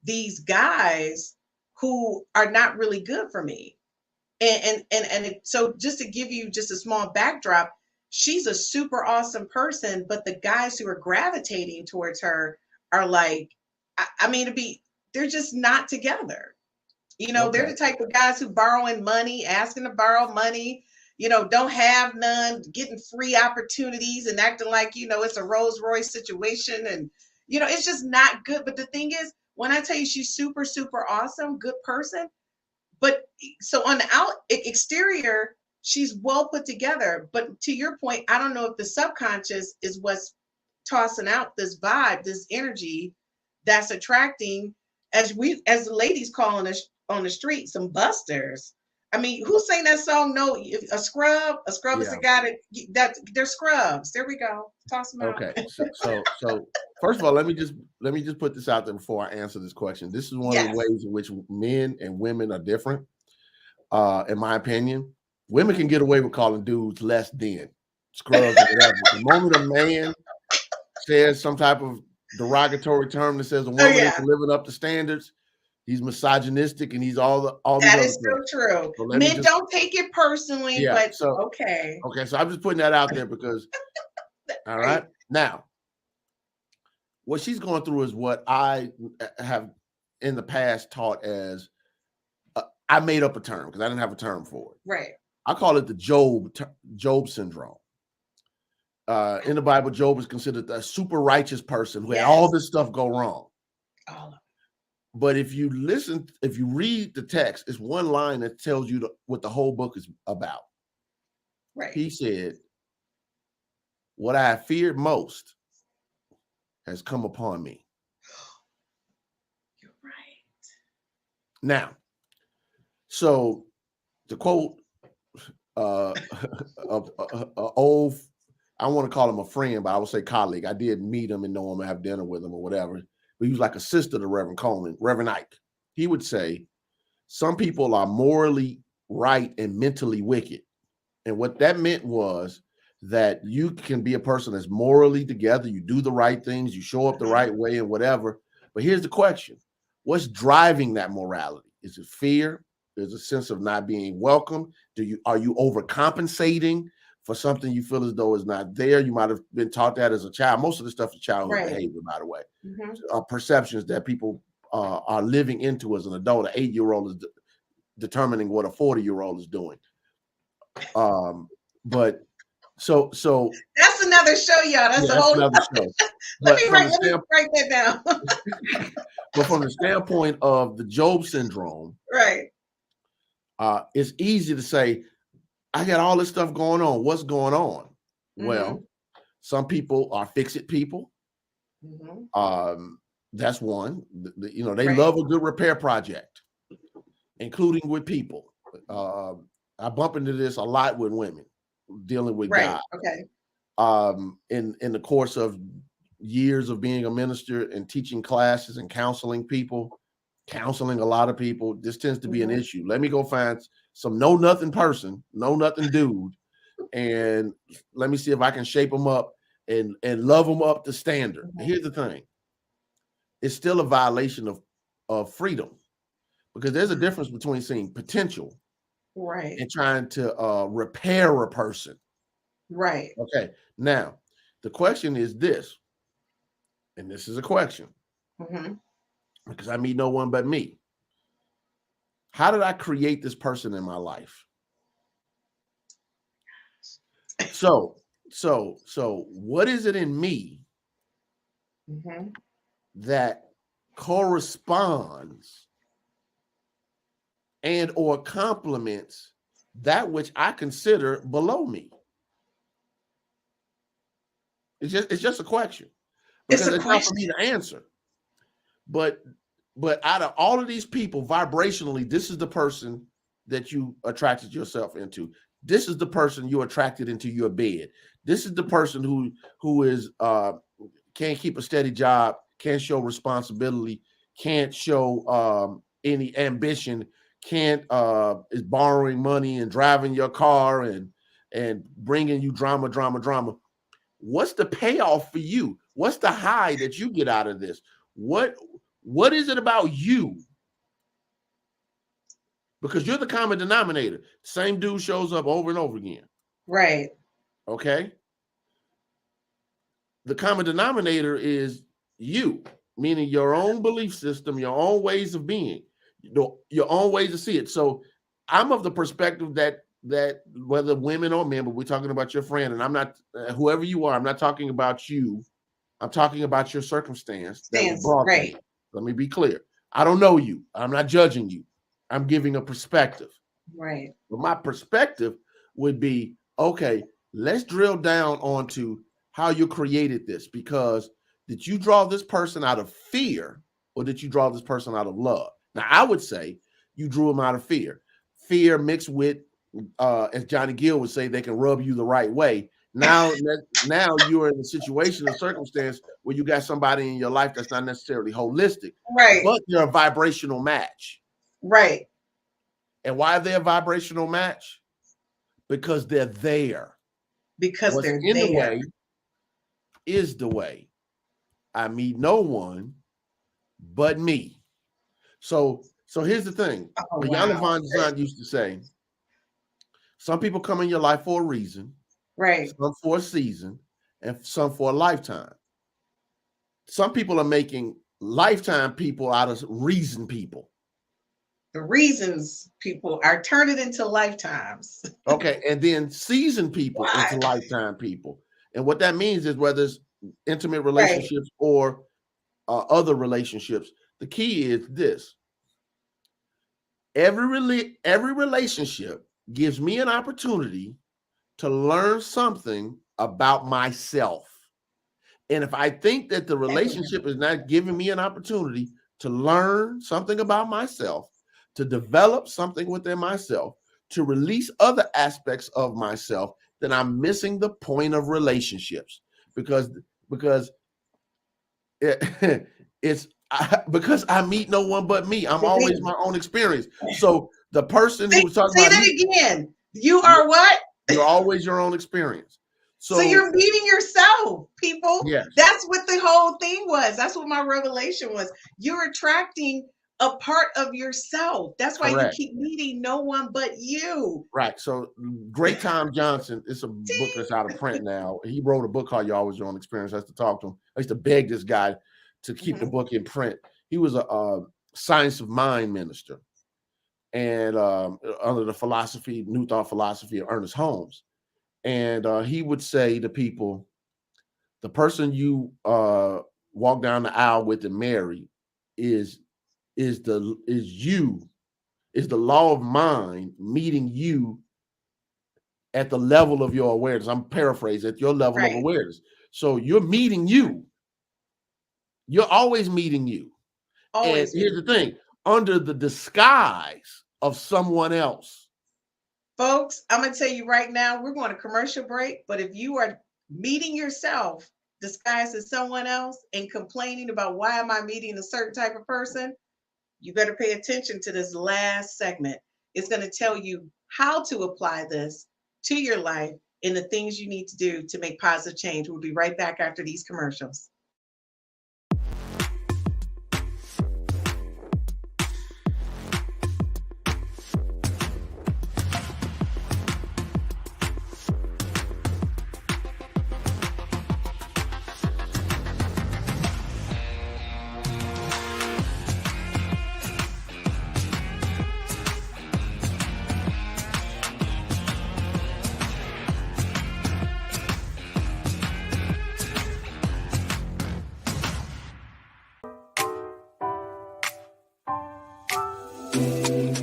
Speaker 3: these guys who are not really good for me? So just to give you just a small backdrop, she's a super awesome person, but the guys who are gravitating towards her are like, they're just not together. They're the type of guys who borrowing money, asking to borrow money, don't have none, getting free opportunities and acting like, it's a Rolls Royce situation. And, it's just not good. But the thing is, when I tell you she's super, super awesome, good person, but so on the exterior, she's well put together. But to your point, I don't know if the subconscious is what's tossing out this vibe, this energy that's attracting, as the ladies calling us on the street, some busters. I mean, who sang that song? No, a scrub is a guy that they're scrubs. There we go. Toss them out.
Speaker 2: Okay. So first of all, let me just put this out there before I answer this question. This is one of the ways in which men and women are different. In my opinion, women can get away with calling dudes less than scrubs or whatever. The moment a man says some type of derogatory term that says a woman isn't living up to standards, he's misogynistic and he's all these
Speaker 3: that
Speaker 2: other
Speaker 3: is so
Speaker 2: things.
Speaker 3: true.
Speaker 2: So
Speaker 3: men don't take it personally, but okay.
Speaker 2: So I'm just putting that out there because all right. Now, what she's going through is what I have in the past taught as I made up a term because I didn't have a term for it.
Speaker 3: Right.
Speaker 2: I call it the Job syndrome. In the Bible, Job is considered a super righteous person who had all this stuff go wrong.
Speaker 3: All of it.
Speaker 2: But if you read the text, it's one line that tells you what the whole book is about.
Speaker 3: Right.
Speaker 2: He said, what I have feared most has come upon me.
Speaker 3: You're right.
Speaker 2: Now, so to quote old, I want to call him a friend, but I would say colleague. I did meet him and know him and have dinner with him or whatever. But he was like a sister to Reverend Coleman, Reverend Ike. He would say, some people are morally right and mentally wicked. And what that meant was that you can be a person that's morally together, you do the right things, you show up the right way and whatever. But here's the question. What's driving that morality? Is it fear? There's a sense of not being welcome. Are you overcompensating for something you feel as though is not there? You might have been taught that as a child. Most of the stuff is childhood behavior, by the way. Perceptions that people are living into as an adult. An 8-year-old is determining what a 40-year-old is doing. But so
Speaker 3: that's another show, y'all. That's a whole
Speaker 2: another show.
Speaker 3: Let me write that down.
Speaker 2: But from the standpoint of the Job syndrome,
Speaker 3: right?
Speaker 2: It's easy to say, I got all this stuff going on. What's going on? Well, some people are fix-it people. That's one. They
Speaker 3: Right.
Speaker 2: love a good repair project, including with people. I bump into this a lot with women dealing with
Speaker 3: Right.
Speaker 2: God.
Speaker 3: Okay.
Speaker 2: In the course of years of being a minister and teaching classes and counseling a lot of people, this tends to be an
Speaker 3: Mhm.
Speaker 2: issue. Let me go find some know nothing person, know nothing dude, and let me see if I can shape them up and love them up to standard.
Speaker 3: Mhm.
Speaker 2: Here's the thing: it's still a violation of freedom, because there's a difference between seeing potential
Speaker 3: Right.
Speaker 2: and trying to repair a person.
Speaker 3: Right.
Speaker 2: Okay, now the question is this, and this is a question
Speaker 3: Mhm.
Speaker 2: because I meet no one but me. How did I create this person in my life? So what is it in me
Speaker 3: Mhm.
Speaker 2: that corresponds and or complements that which I consider below me? It's just a question,
Speaker 3: It's
Speaker 2: because
Speaker 3: a
Speaker 2: it's not for me
Speaker 3: question.
Speaker 2: to answer. But out of all of these people, vibrationally, this is the person that you attracted yourself into. This is the person you attracted into your bed. This is the person who is can't keep a steady job, can't show responsibility, can't show any ambition, can't is borrowing money and driving your car and bringing you drama. What's the payoff for you? What's the high that you get out of this? What is it about you? Because you're the common denominator. Same dude shows up over and over again.
Speaker 3: Right.
Speaker 2: Okay. The common denominator is you, meaning your own belief system, your own ways of being, your own ways to see it. So I'm of the perspective that whether women or men, but we're talking about your friend, and I'm not whoever you are. I'm not talking about you. I'm talking about your circumstance that was
Speaker 3: Stands.
Speaker 2: brought to
Speaker 3: Right.
Speaker 2: me. Let me be clear. I don't know you. I'm not judging you. I'm giving a perspective.
Speaker 3: Right.
Speaker 2: But my perspective would be, okay, let's drill down onto how you created this, because did you draw this person out of fear or did you draw this person out of love? Now, I would say you drew them out of fear. Fear mixed with, as Johnny Gill would say, they can rub you the right way. Now you're in a situation, a circumstance where you got somebody in your life that's not necessarily holistic,
Speaker 3: Right.
Speaker 2: but they're a vibrational match.
Speaker 3: Right.
Speaker 2: And why are they a vibrational match? Because they're there.
Speaker 3: Because
Speaker 2: What's
Speaker 3: they're
Speaker 2: in the
Speaker 3: there.
Speaker 2: way is the way. I meet no one but me. So here's the thing.
Speaker 3: Oh
Speaker 2: Iyanla
Speaker 3: wow.
Speaker 2: Vanzant used to say, some people come in your life for a reason,
Speaker 3: Right.
Speaker 2: some for a season, and some for a lifetime. Some people are making lifetime people out of reason people.
Speaker 3: The reasons people are turning into lifetimes.
Speaker 2: Okay, and then season people
Speaker 3: Why?
Speaker 2: into lifetime people. And what that means is whether it's intimate
Speaker 3: Right.
Speaker 2: relationships or other relationships, the key is this: every relationship gives me an opportunity to learn something about myself. And if I think that the relationship is not giving me an opportunity to learn something about myself, to develop something within myself, to release other aspects of myself, then I'm missing the point of relationships, because it's because I meet no one but me. I'm always my own experience. So the person who
Speaker 3: Say,
Speaker 2: was talking
Speaker 3: say
Speaker 2: about
Speaker 3: that again. You
Speaker 2: you're,
Speaker 3: are what?
Speaker 2: you're always your own experience.
Speaker 3: So
Speaker 2: So
Speaker 3: you're meeting yourself, people.
Speaker 2: yes,
Speaker 3: That's what the whole thing was. That's what my revelation was. You're attracting a part of yourself. That's why you
Speaker 2: correct.
Speaker 3: keep meeting no one but you.
Speaker 2: Right. So Great Time Johnson, it's a book that's out of print now. He wrote a book called You Always Your Own Experience. I used to talk to him. I used to beg this guy to keep the
Speaker 3: Mhm.
Speaker 2: book in print. He was a science of mind minister, and under the philosophy, New Thought philosophy of Ernest Holmes. And he would say to people, the person you walk down the aisle with and marry is the law of mind meeting you at the level of your awareness. I'm paraphrasing, at your level of
Speaker 3: Right.
Speaker 2: awareness. So you're meeting you. You're always meeting you. And
Speaker 3: Always
Speaker 2: here's the
Speaker 3: meeting.
Speaker 2: thing, under the disguise of someone else.
Speaker 3: Folks, I'm going to tell you right now, we're going to commercial break. But if you are meeting yourself disguised as someone else and complaining about why am I meeting a certain type of person, you better pay attention to this last segment. It's going to tell you how to apply this to your life and the things you need to do to make positive change. We'll be right back after these commercials.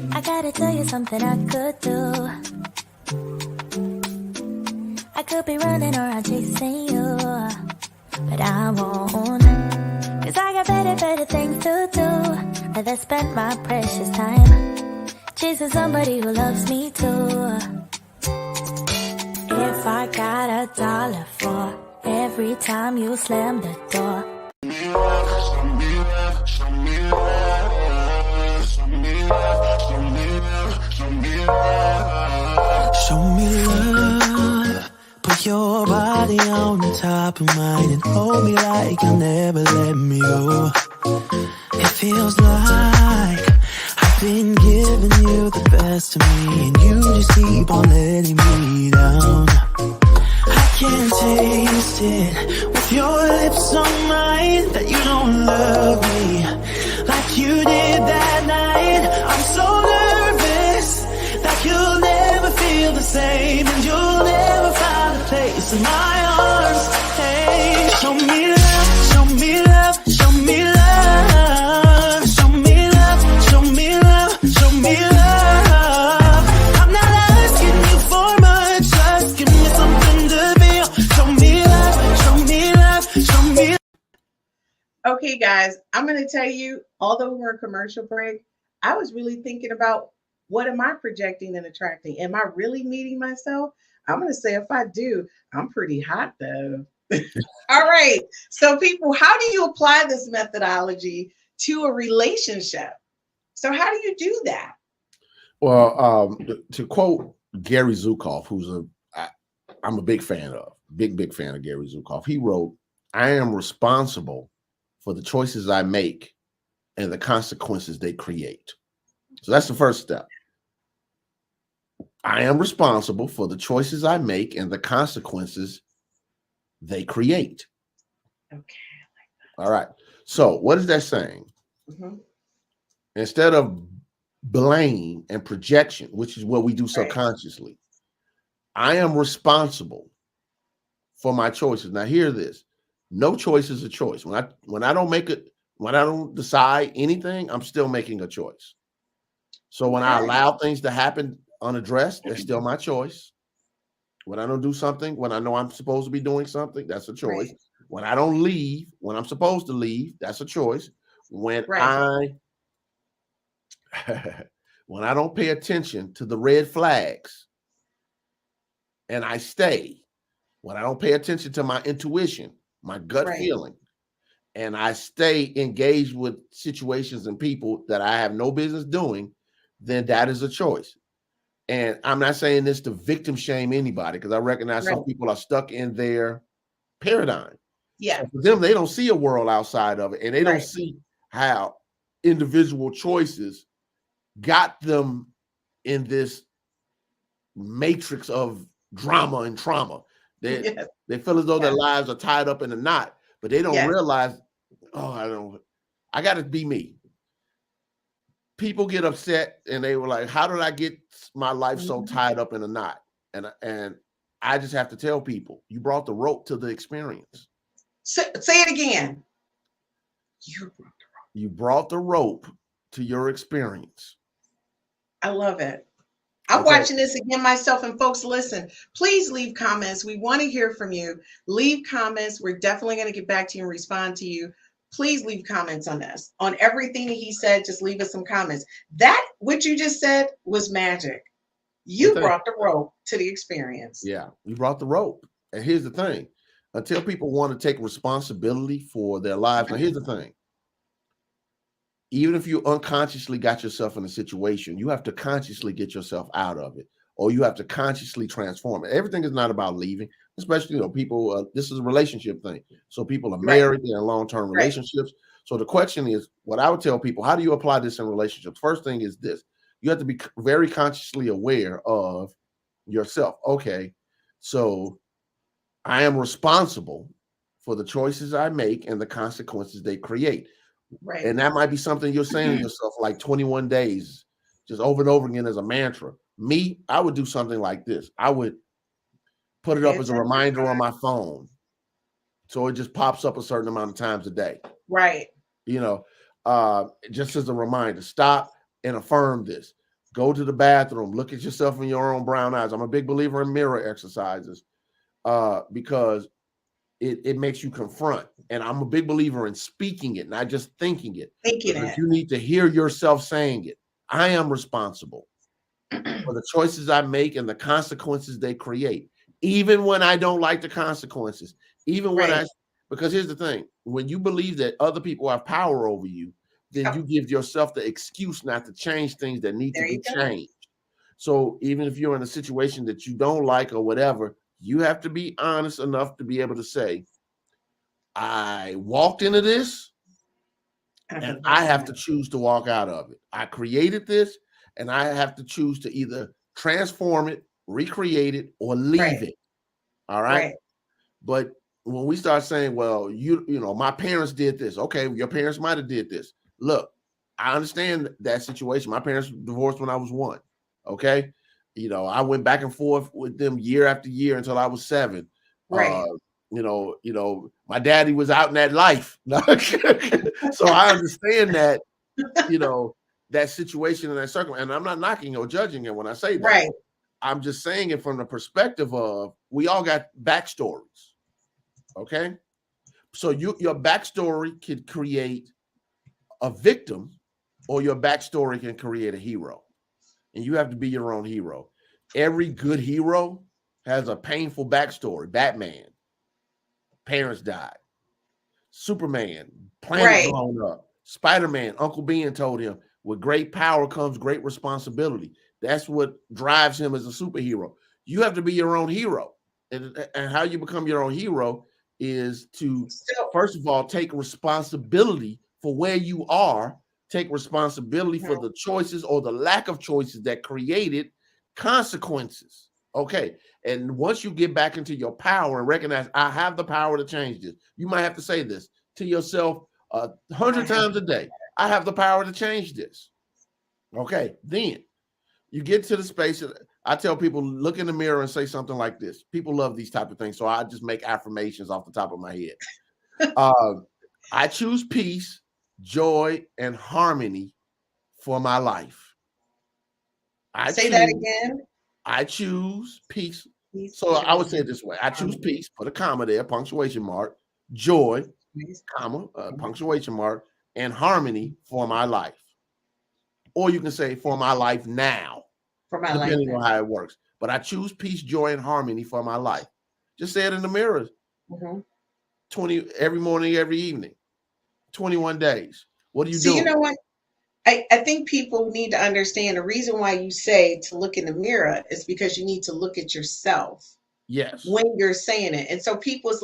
Speaker 4: I gotta tell you something I could do. I could be running around chasing you, but I won't. Cause I got better things to do. Rather spend my precious time chasing somebody who loves me too. If I got $1 for every time you slam the door.
Speaker 5: Show me love, put your body on the top of mine and hold me like you'll never let me go. It feels like I've been giving you the best of me and you just keep on letting me down. I can't taste it with your lips on mine that you don't love me like you did that night. I'm so nervous that you'll never feel the same and you'll never find a place in my arms. Hey, show me love, show me love, show me love, show me love, show me love, show me love. I'm not asking you for much, just give me something to feel. Show me love, show me love, show me love.
Speaker 3: Okay, guys, I'm going to tell you, although we're a commercial break, I was really thinking about what am I projecting and attracting? Am I really meeting myself? I'm going to say if I do, I'm pretty hot though. All right. So, people, how do you apply this methodology to a relationship? So, how do you do that?
Speaker 2: Well, to quote Gary Zukav, I'm a big fan of, big fan of Gary Zukav. He wrote, "I am responsible for the choices I make and the consequences they create." So that's the first step. I am responsible for the choices I make and the consequences they create.
Speaker 3: Okay.
Speaker 2: All right. So what is that saying?
Speaker 3: Mm-hmm.
Speaker 2: Instead of blame and projection, which is what we do subconsciously, I am responsible for my choices. Now hear this. No choice is a choice. When I don't decide anything, I'm still making a choice. So when I allow things to happen unaddressed, that's still my choice. When I don't do something, when I know I'm supposed to be doing something, that's a choice. Right. When I don't leave, when I'm supposed to leave, that's a choice. When I don't pay attention to the red flags and I stay, when I don't pay attention to my intuition, my gut feeling, and I stay engaged with situations and people that I have no business doing, then that is a choice. And I'm not saying this to victim shame anybody, because I recognize some people are stuck in their paradigm.
Speaker 3: Yeah.
Speaker 2: So for them, they don't see a world outside of it, and they don't see how individual choices got them in this matrix of drama and trauma. They feel as though their lives are tied up in a knot, but they don't realize, I got to be me. People get upset and they were like, how did I get my life so tied up in a knot? And I just have to tell people, you brought the rope to the experience.
Speaker 3: Say it again.
Speaker 2: You brought the rope to your experience.
Speaker 3: I love it. I'm watching this again myself, and folks, listen, please leave comments. We want to hear from you. Leave comments. We're definitely going to get back to you and respond to you. Please leave comments on this. On everything that he said, just leave us some comments. That, what you just said, was magic.
Speaker 2: The
Speaker 3: You
Speaker 2: thing,
Speaker 3: brought the rope to the experience.
Speaker 2: yeah, you brought the rope. And here's the thing: until people want to take responsibility for their lives. Now, here's the thing: even if you unconsciously got yourself in a situation, you have to consciously get yourself out of it, or you have to consciously transform it. Everything is not about leaving, especially, people. This is a relationship thing. So people are
Speaker 3: Right,
Speaker 2: married, they're in long-term
Speaker 3: right.
Speaker 2: relationships. So the question is, what I would tell people: how do you apply this in relationships? First thing is this: you have to be very consciously aware of yourself. Okay, so I am responsible for the choices I make and the consequences they create.
Speaker 3: Right.
Speaker 2: And that might be something you're saying to yourself like 21 days, just over and over again as a mantra. Me, I would do something like this. I would put it
Speaker 3: Pay
Speaker 2: up as a
Speaker 3: attention.
Speaker 2: reminder on my phone. So it just pops up a certain amount of times a day.
Speaker 3: Right.
Speaker 2: You know, just as a reminder, stop and affirm this. Go to the bathroom, look at yourself in your own brown eyes. I'm a big believer in mirror exercises because it makes you confront. And I'm a big believer in speaking it, not just thinking it,
Speaker 3: Thinking
Speaker 2: because
Speaker 3: it.
Speaker 2: you need to hear yourself saying it. I am responsible for the choices I make and the consequences they create, even when I don't like the consequences, even when
Speaker 3: Right.
Speaker 2: because here's the thing: when you believe that other people have power over you, then
Speaker 3: Oh,
Speaker 2: you give yourself the excuse not to change things that need to
Speaker 3: there
Speaker 2: be
Speaker 3: you go.
Speaker 2: changed. So even if you're in a situation that you don't like or whatever, you have to be honest enough to be able to say, I walked into this
Speaker 3: And I'm
Speaker 2: and
Speaker 3: going to
Speaker 2: I
Speaker 3: come
Speaker 2: have
Speaker 3: out.
Speaker 2: to choose to walk out of it. I created this and I have to choose to either transform it, recreate it, or leave
Speaker 3: Right.
Speaker 2: it. All right.
Speaker 3: Right.
Speaker 2: But when we start saying, well, my parents did this. Okay, your parents might have did this. Look, I understand that situation. My parents divorced when I was 1. Okay. I went back and forth with them year after year until I was 7. Uh,
Speaker 3: Right.
Speaker 2: my daddy was out in that life. So I understand that, that situation and that circle. And I'm not knocking or judging it when I say that.
Speaker 3: Right.
Speaker 2: I'm just saying it from the perspective of we all got backstories. Okay. So your backstory could create a victim, or your backstory can create a hero. And you have to be your own hero. Every good hero has a painful backstory. Batman, parents died. Superman, planet
Speaker 3: Right.
Speaker 2: blown up. Spider-Man, Uncle Ben told him, with great power comes great responsibility. That's what drives him as a superhero. You have to be your own hero. And how you become your own hero is to,
Speaker 3: So,
Speaker 2: first of all, take responsibility for where you are, take responsibility for the choices or the lack of choices that created consequences. Okay. And once you get back into your power and recognize, I have the power to change this, you might have to say this to yourself 100 times a day. I have the power to change this. Okay. Then you get to the space. I tell people, look in the mirror and say something like this. People love these type of things. So I just make affirmations off the top of my head. I choose peace, joy, and harmony for my life.
Speaker 3: say that again.
Speaker 2: I choose peace.
Speaker 3: Peace,
Speaker 2: So I would
Speaker 3: joy,
Speaker 2: say it this way: I choose
Speaker 3: harmony.
Speaker 2: peace, put a comma there, punctuation mark, joy,
Speaker 3: Peace,
Speaker 2: comma,
Speaker 3: harmony.
Speaker 2: punctuation mark, and harmony for my life. Or you can say for my life now,
Speaker 3: For my life
Speaker 2: depending
Speaker 3: now.
Speaker 2: on how it works. But I choose peace, joy, and harmony for my life. Just say it in the mirror
Speaker 3: Mm-hmm.
Speaker 2: 20 every morning, every evening, 21 days. What are you
Speaker 3: So you
Speaker 2: doing?
Speaker 3: know what? I think people need to understand the reason why you say to look in the mirror is because you need to look at yourself
Speaker 2: Yes.
Speaker 3: when you're saying it. And so people, it's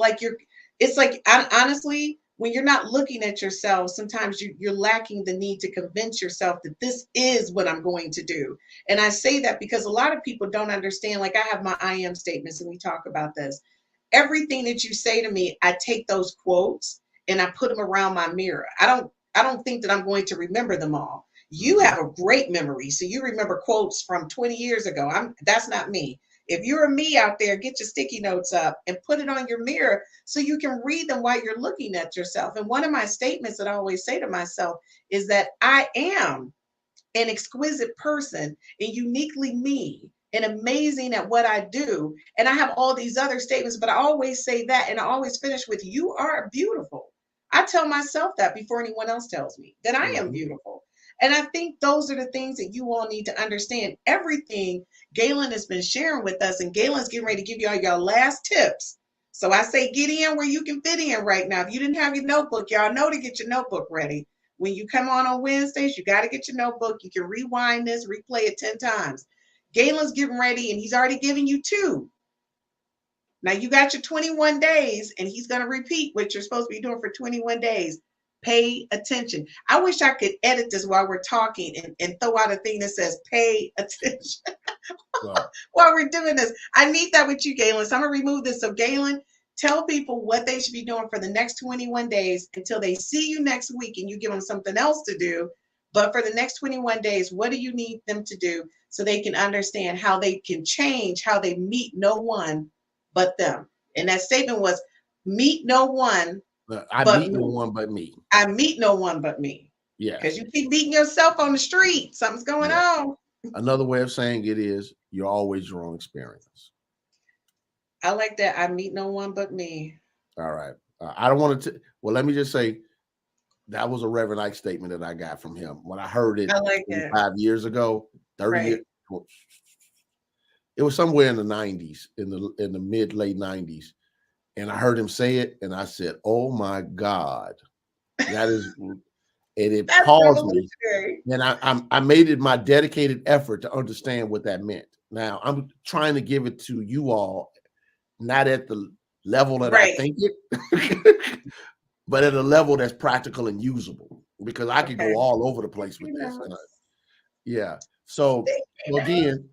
Speaker 3: like, honestly, when you're not looking at yourself, sometimes you're lacking the need to convince yourself that this is what I'm going to do. And I say that because a lot of people don't understand. Like I have my I am statements and we talk about this. Everything that you say to me, I take those quotes and I put them around my mirror. I don't think that I'm going to remember them all. You
Speaker 2: Mhm.
Speaker 3: have a great memory. So you remember quotes from 20 years ago. That's not me. If you're a me out there, get your sticky notes up and put it on your mirror so you can read them while you're looking at yourself. And one of my statements that I always say to myself is that I am an exquisite person and uniquely me and amazing at what I do. And I have all these other statements, but I always say that and I always finish with, you are beautiful. I tell myself that before anyone else tells me that I am beautiful. And I think those are the things that you all need to understand. Everything Gaylon has been sharing with us, and Gaylon's getting ready to give y'all your last tips. So I say get in where you can fit in right now. If you didn't have your notebook, y'all know to get your notebook ready. When you come on Wednesdays, you got to get your notebook. You can rewind this, replay it 10 times. Gaylon's getting ready, and he's already given you 2. Now you got your 21 days, and he's going to repeat what you're supposed to be doing for 21 days. Pay attention. I wish I could edit this while we're talking and throw out a thing that says pay attention while we're doing this. I need that with you, Gaylon. So I'm going to remove this. So Gaylon, tell people what they should be doing for the next 21 days until they see you next week and you give them something else to do. But for the next 21 days, what do you need them to do so they can understand how they can change, how they meet no one but them? And that statement was meet no one.
Speaker 2: I meet no one but me.
Speaker 3: I meet no one but me.
Speaker 2: Yeah.
Speaker 3: Because you keep beating yourself on the street. Something's going on.
Speaker 2: Another way of saying it is you're always your own experience.
Speaker 3: I like that. I meet no one but me.
Speaker 2: All right. I don't want to. Well, let me just say that was a Reverend Ike statement that I got from him when I heard it.
Speaker 3: I like
Speaker 2: 5 years ago, 30 years. It was somewhere in the 90s, in the mid-late 90s. And I heard him say it, and I said, "Oh my God, that is," and it paused me. And I made it my dedicated effort to understand what that meant. Now I'm trying to give it to you all, not at the level that I think it, but at a level that's practical and usable. Because I could go all over the place with this. And So again,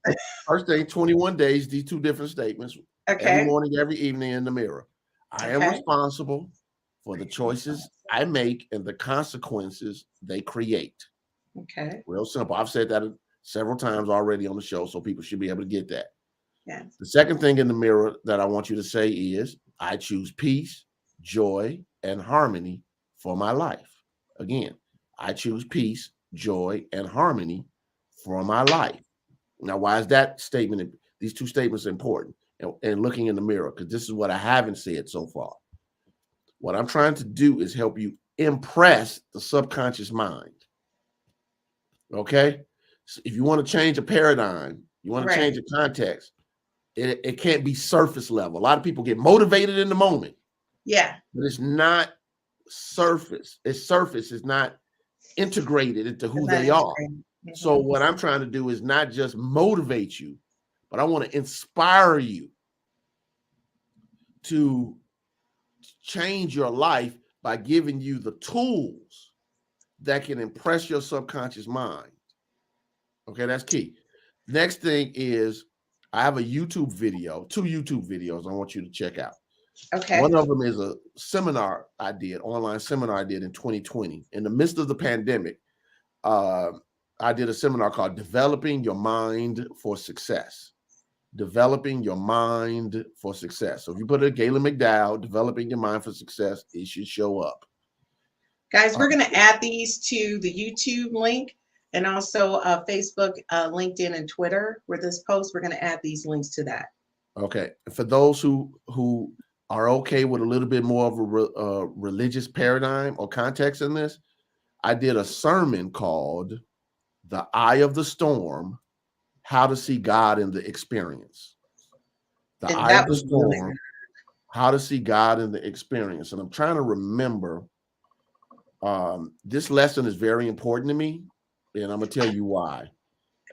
Speaker 2: first thing, 21 days. These 2 different statements. Every morning, every evening in the mirror. I am responsible for the choices I make and the consequences they create.
Speaker 3: Okay.
Speaker 2: Real simple. I've said that several times already on the show, so people should be able to get that.
Speaker 3: Yes.
Speaker 2: The second thing in the mirror that I want you to say is, I choose peace, joy, and harmony for my life. Again, I choose peace, joy, and harmony for my life. Now, why is that statement, these 2 statements important? And looking in the mirror, because this is what I haven't said so far. What I'm trying to do is help you impress the subconscious mind. Okay? So if you want to change a paradigm, you want to change a context, it can't be surface level. A lot of people get motivated in the moment.
Speaker 3: Yeah.
Speaker 2: But it's not surface. It's surface. It's not integrated into who they are. Mm-hmm. So what I'm trying to do is not just motivate you, but I want to inspire you to change your life by giving you the tools that can impress your subconscious mind. Okay, that's key. Next thing is I have a YouTube video, 2 YouTube videos I want you to check out. Okay. One of them is a seminar I did, online seminar I did in 2020. In the midst of the pandemic, I did a seminar called Developing Your Mind for Success. Developing Your Mind for Success. So if you put it Gaylon McDowell, Developing Your Mind for Success, it should show up.
Speaker 3: Guys, we're going to add these to the YouTube link and also Facebook, LinkedIn, and Twitter where this post. We're going to add these links to that. Okay.
Speaker 2: For those who are okay with a little bit more of a religious paradigm or context in this, I did a sermon called The Eye of the Storm, How to See God in the Experience. The Eye of the Storm, really How to See God in the Experience. And I'm trying to remember, this lesson is very important to me, and I'm going to tell you why.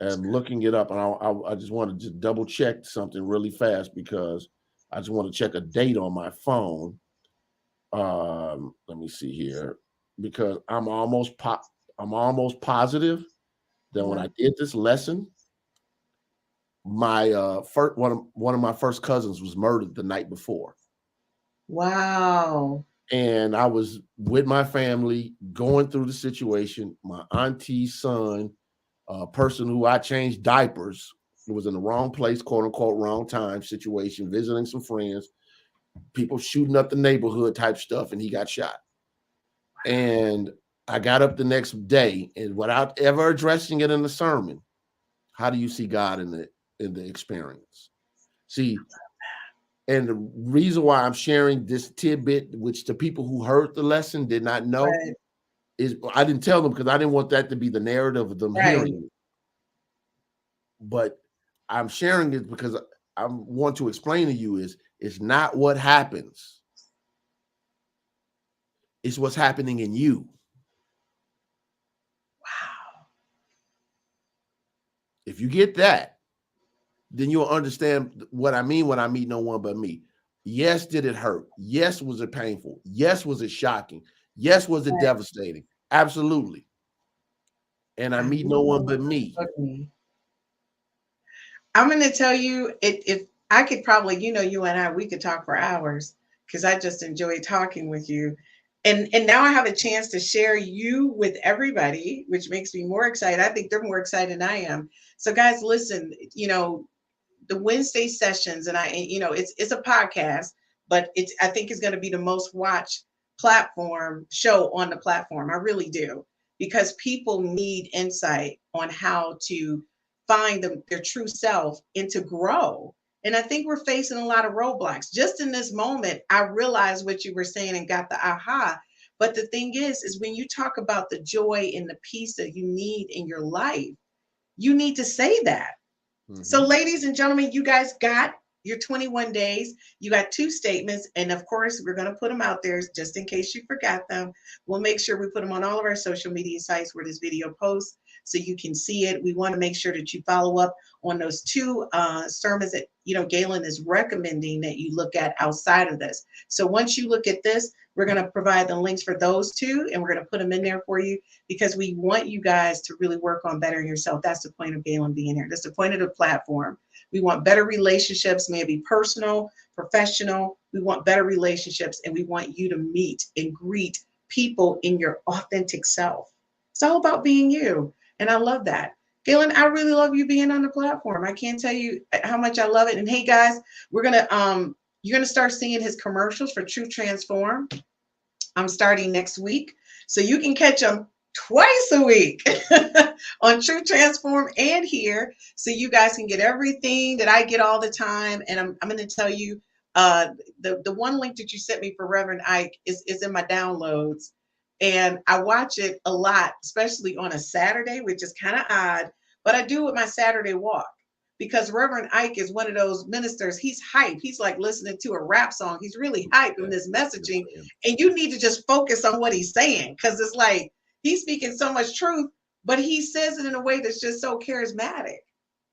Speaker 2: I'm looking it up, and I just want to double check something really fast because I just want to check a date on my phone. Let me see here, because I'm almost positive that when I did this lesson, my one of my first cousins was murdered the night before.
Speaker 3: Wow.
Speaker 2: And I was with my family going through the situation. My auntie's son, a person who I changed diapers, was in the wrong place, quote unquote, wrong time situation, visiting some friends, people shooting up the neighborhood type stuff, and he got shot. And I got up the next day, and without ever addressing it in the sermon, how do you see God in the experience? See, And the reason why I'm sharing this tidbit, which the people who heard the lesson did not know,
Speaker 3: Right.
Speaker 2: is I didn't tell them because I didn't want that to be the narrative of them
Speaker 3: Right.
Speaker 2: hearing it. But I'm sharing it because I want to explain to you is it's not what happens. It's what's happening in you.
Speaker 3: Wow.
Speaker 2: If you get that, then you'll understand what I mean when I meet no one but me. Yes, did it hurt? Yes, was it painful? Yes, was it shocking? Yes, was it
Speaker 3: Right.
Speaker 2: devastating? Absolutely. And I meet no one but me.
Speaker 3: I'm going to tell you, if I could probably, you and I, we could talk for hours because I just enjoy talking with you. And now I have a chance to share you with everybody, which makes me more excited. I think they're more excited than I am. So guys, listen, the Wednesday sessions, and it's a podcast, but I think it's going to be the most watched show on the platform. I really do, because people need insight on how to find their true self and to grow. And I think we're facing a lot of roadblocks. Just in this moment, I realized what you were saying and got the aha. But the thing is when you talk about the joy and the peace that you need in your life, you need to say that. So, ladies and gentlemen, you guys got your 21 days. You got 2 statements. And of course, we're going to put them out there just in case you forgot them. We'll make sure we put them on all of our social media sites where this video posts so you can see it. We want to make sure that you follow up on those 2 sermons that, Gaylon is recommending that you look at outside of this. So once you look at this, we're going to provide the links for those 2, and we're going to put them in there for you because we want you guys to really work on bettering yourself. That's the point of Gaylon being here. That's the point of the platform. We want better relationships, maybe personal, professional. We want better relationships, and we want you to meet and greet people in your authentic self. It's all about being you, and I love that. Gaylon, I really love you being on the platform. I can't tell you how much I love it. And hey, guys, you're gonna start seeing his commercials for True Transform. I'm starting next week, so you can catch them twice a week on True Transform and here, so you guys can get everything that I get all the time. And I'm going to tell you, the one link that you sent me for Reverend Ike is in my downloads, and I watch it a lot, especially on a Saturday, which is kind of odd, but I do it with my Saturday walk. Because Reverend Ike is one of those ministers. He's hype. He's like listening to a rap song. He's really hype in this messaging. And you need to just focus on what he's saying, because it's like he's speaking so much truth, but he says it in a way that's just so charismatic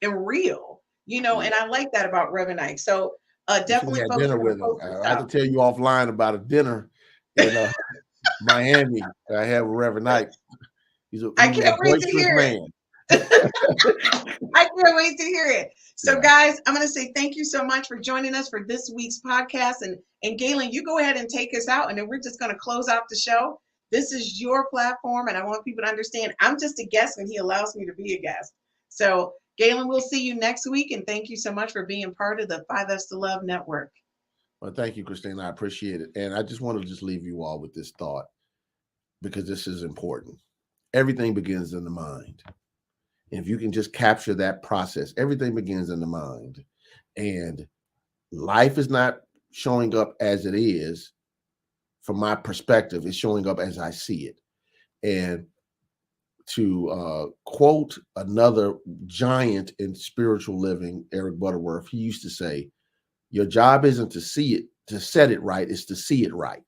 Speaker 3: and real, and I like that about Reverend Ike. So definitely
Speaker 2: had
Speaker 3: focus
Speaker 2: dinner
Speaker 3: on
Speaker 2: with him.
Speaker 3: the
Speaker 2: I have to tell you offline about a dinner in Miami I had with Reverend Ike. He's a boisterous man.
Speaker 3: I can't wait to hear it. So, guys, I'm going to say thank you so much for joining us for this week's podcast. And Gaylon, you go ahead and take us out, and then we're just going to close out the show. This is your platform, and I want people to understand I'm just a guest, and he allows me to be a guest. So, Gaylon, we'll see you next week, and thank you so much for being part of the 5F's to Love Network.
Speaker 2: Well, thank you, Christina. I appreciate it. And I just want to just leave you all with this thought, because this is important. Everything begins in the mind. And if you can just capture that process, everything begins in the mind. And life is not showing up as it is. From my perspective, it's showing up as I see it. And to quote another giant in spiritual living, Eric Butterworth, he used to say, your job isn't to see it, to set it right, it's to see it right,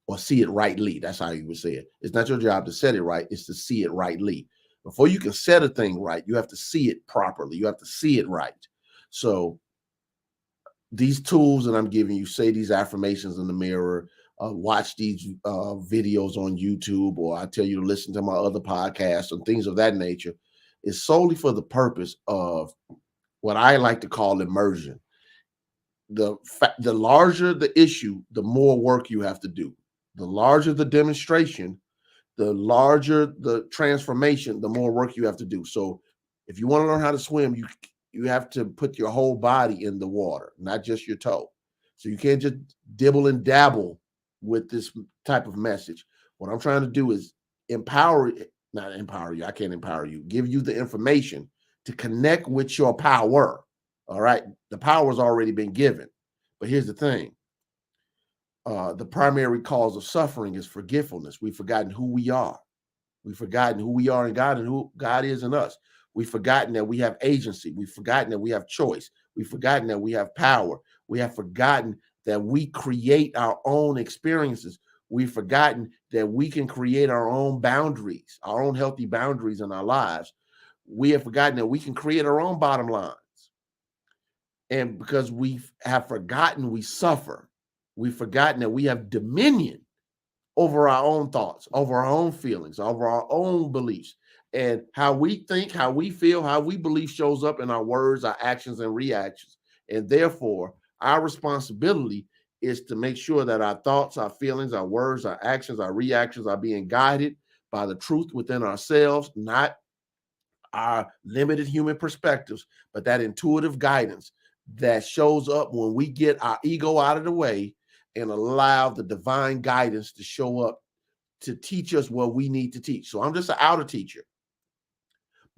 Speaker 2: or see it rightly. That's how he would say it. It's not your job to set it right, it's to see it rightly. Before you can set a thing right, you have to see it properly. You have to see it right. So these tools that I'm giving you, say these affirmations in the mirror, watch these videos on YouTube, or I tell you to listen to my other podcasts and things of that nature, is solely for the purpose of what I like to call immersion. The larger the issue, the more work you have to do. The larger the demonstration, the larger the transformation, the more work you have to do. So if you want to learn how to swim, you have to put your whole body in the water, not just your toe. So you can't just dibble and dabble with this type of message. What I'm trying to do is not empower you. I can't empower you. Give you the information to connect with your power. All right. The power has already been given, But here's the thing. The primary cause of suffering is forgetfulness. We've forgotten who we are. We've forgotten who we are in God and who God is in us. We've forgotten that we have agency. We've forgotten that we have choice. We've forgotten that we have power. We have forgotten that we create our own experiences. We've forgotten that we can create our own boundaries, our own healthy boundaries in our lives. We have forgotten that we can create our own bottom lines. And because we have forgotten, we suffer. We've forgotten that we have dominion over our own thoughts, over our own feelings, over our own beliefs. And how we think, how we feel, how we believe shows up in our words, our actions, and reactions. And therefore, our responsibility is to make sure that our thoughts, our feelings, our words, our actions, our reactions are being guided by the truth within ourselves, not our limited human perspectives, but that intuitive guidance that shows up when we get our ego out of the way and allow the divine guidance to show up to teach us what we need to teach. So I'm just an outer teacher.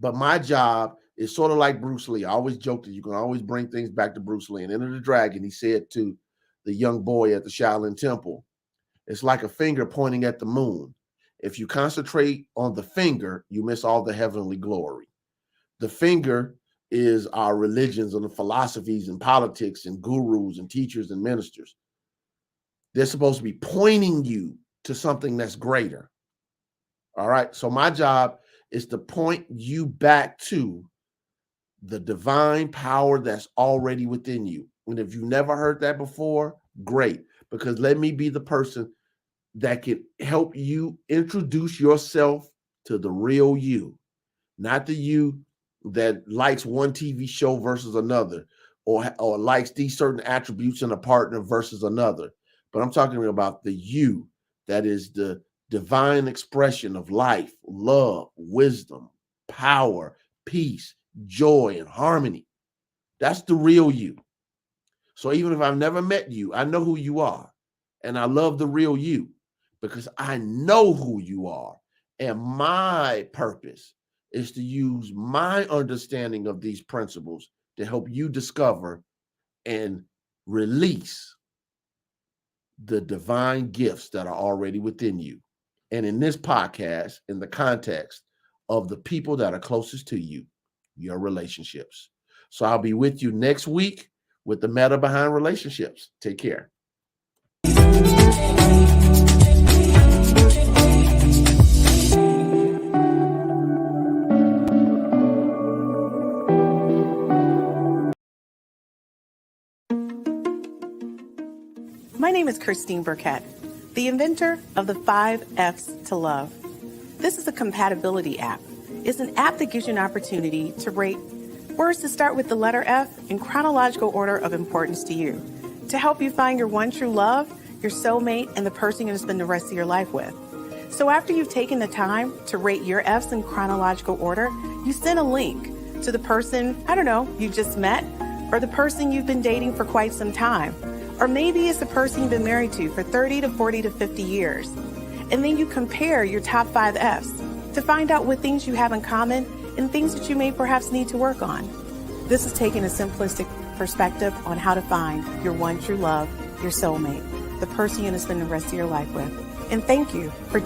Speaker 2: But my job is sort of like Bruce Lee. I always joke that you can always bring things back to Bruce Lee. And Enter the Dragon, he said to the young boy at the Shaolin Temple, it's like a finger pointing at the moon. If you concentrate on the finger, you miss all the heavenly glory. The finger is our religions and the philosophies and politics and gurus and teachers and ministers. They're supposed to be pointing you to something that's greater. All right. So my job is to point you back to the divine power that's already within you. And if you've never heard that before, great. Because let me be the person that can help you introduce yourself to the real you, not the you that likes one TV show versus another, or likes these certain attributes in a partner versus another. But I'm talking about the you that is the divine expression of life, love, wisdom, power, peace, joy, and harmony. That's the real you. So even if I've never met you, I know who you are. And I love the real you because I know who you are. And my purpose is to use my understanding of these principles to help you discover and release the divine gifts that are already within you. And in this podcast, in the context of the people that are closest to you, your relationships. So I'll be with you next week with the meta behind relationships. Take care.
Speaker 6: My name is Christine Burkett, the inventor of the 5 F's to Love. This is a compatibility app. It's an app that gives you an opportunity to rate words that start with the letter F in chronological order of importance to you, to help you find your one true love, your soulmate, and the person you're going to spend the rest of your life with. So after you've taken the time to rate your F's in chronological order, you send a link to the person, you just met, or the person you've been dating for quite some time. Or maybe it's the person you've been married to for 30 to 40 to 50 years. And then you compare your top 5 F's to find out what things you have in common and things that you may perhaps need to work on. This is taking a simplistic perspective on how to find your one true love, your soulmate, the person you're going to spend the rest of your life with. And thank you for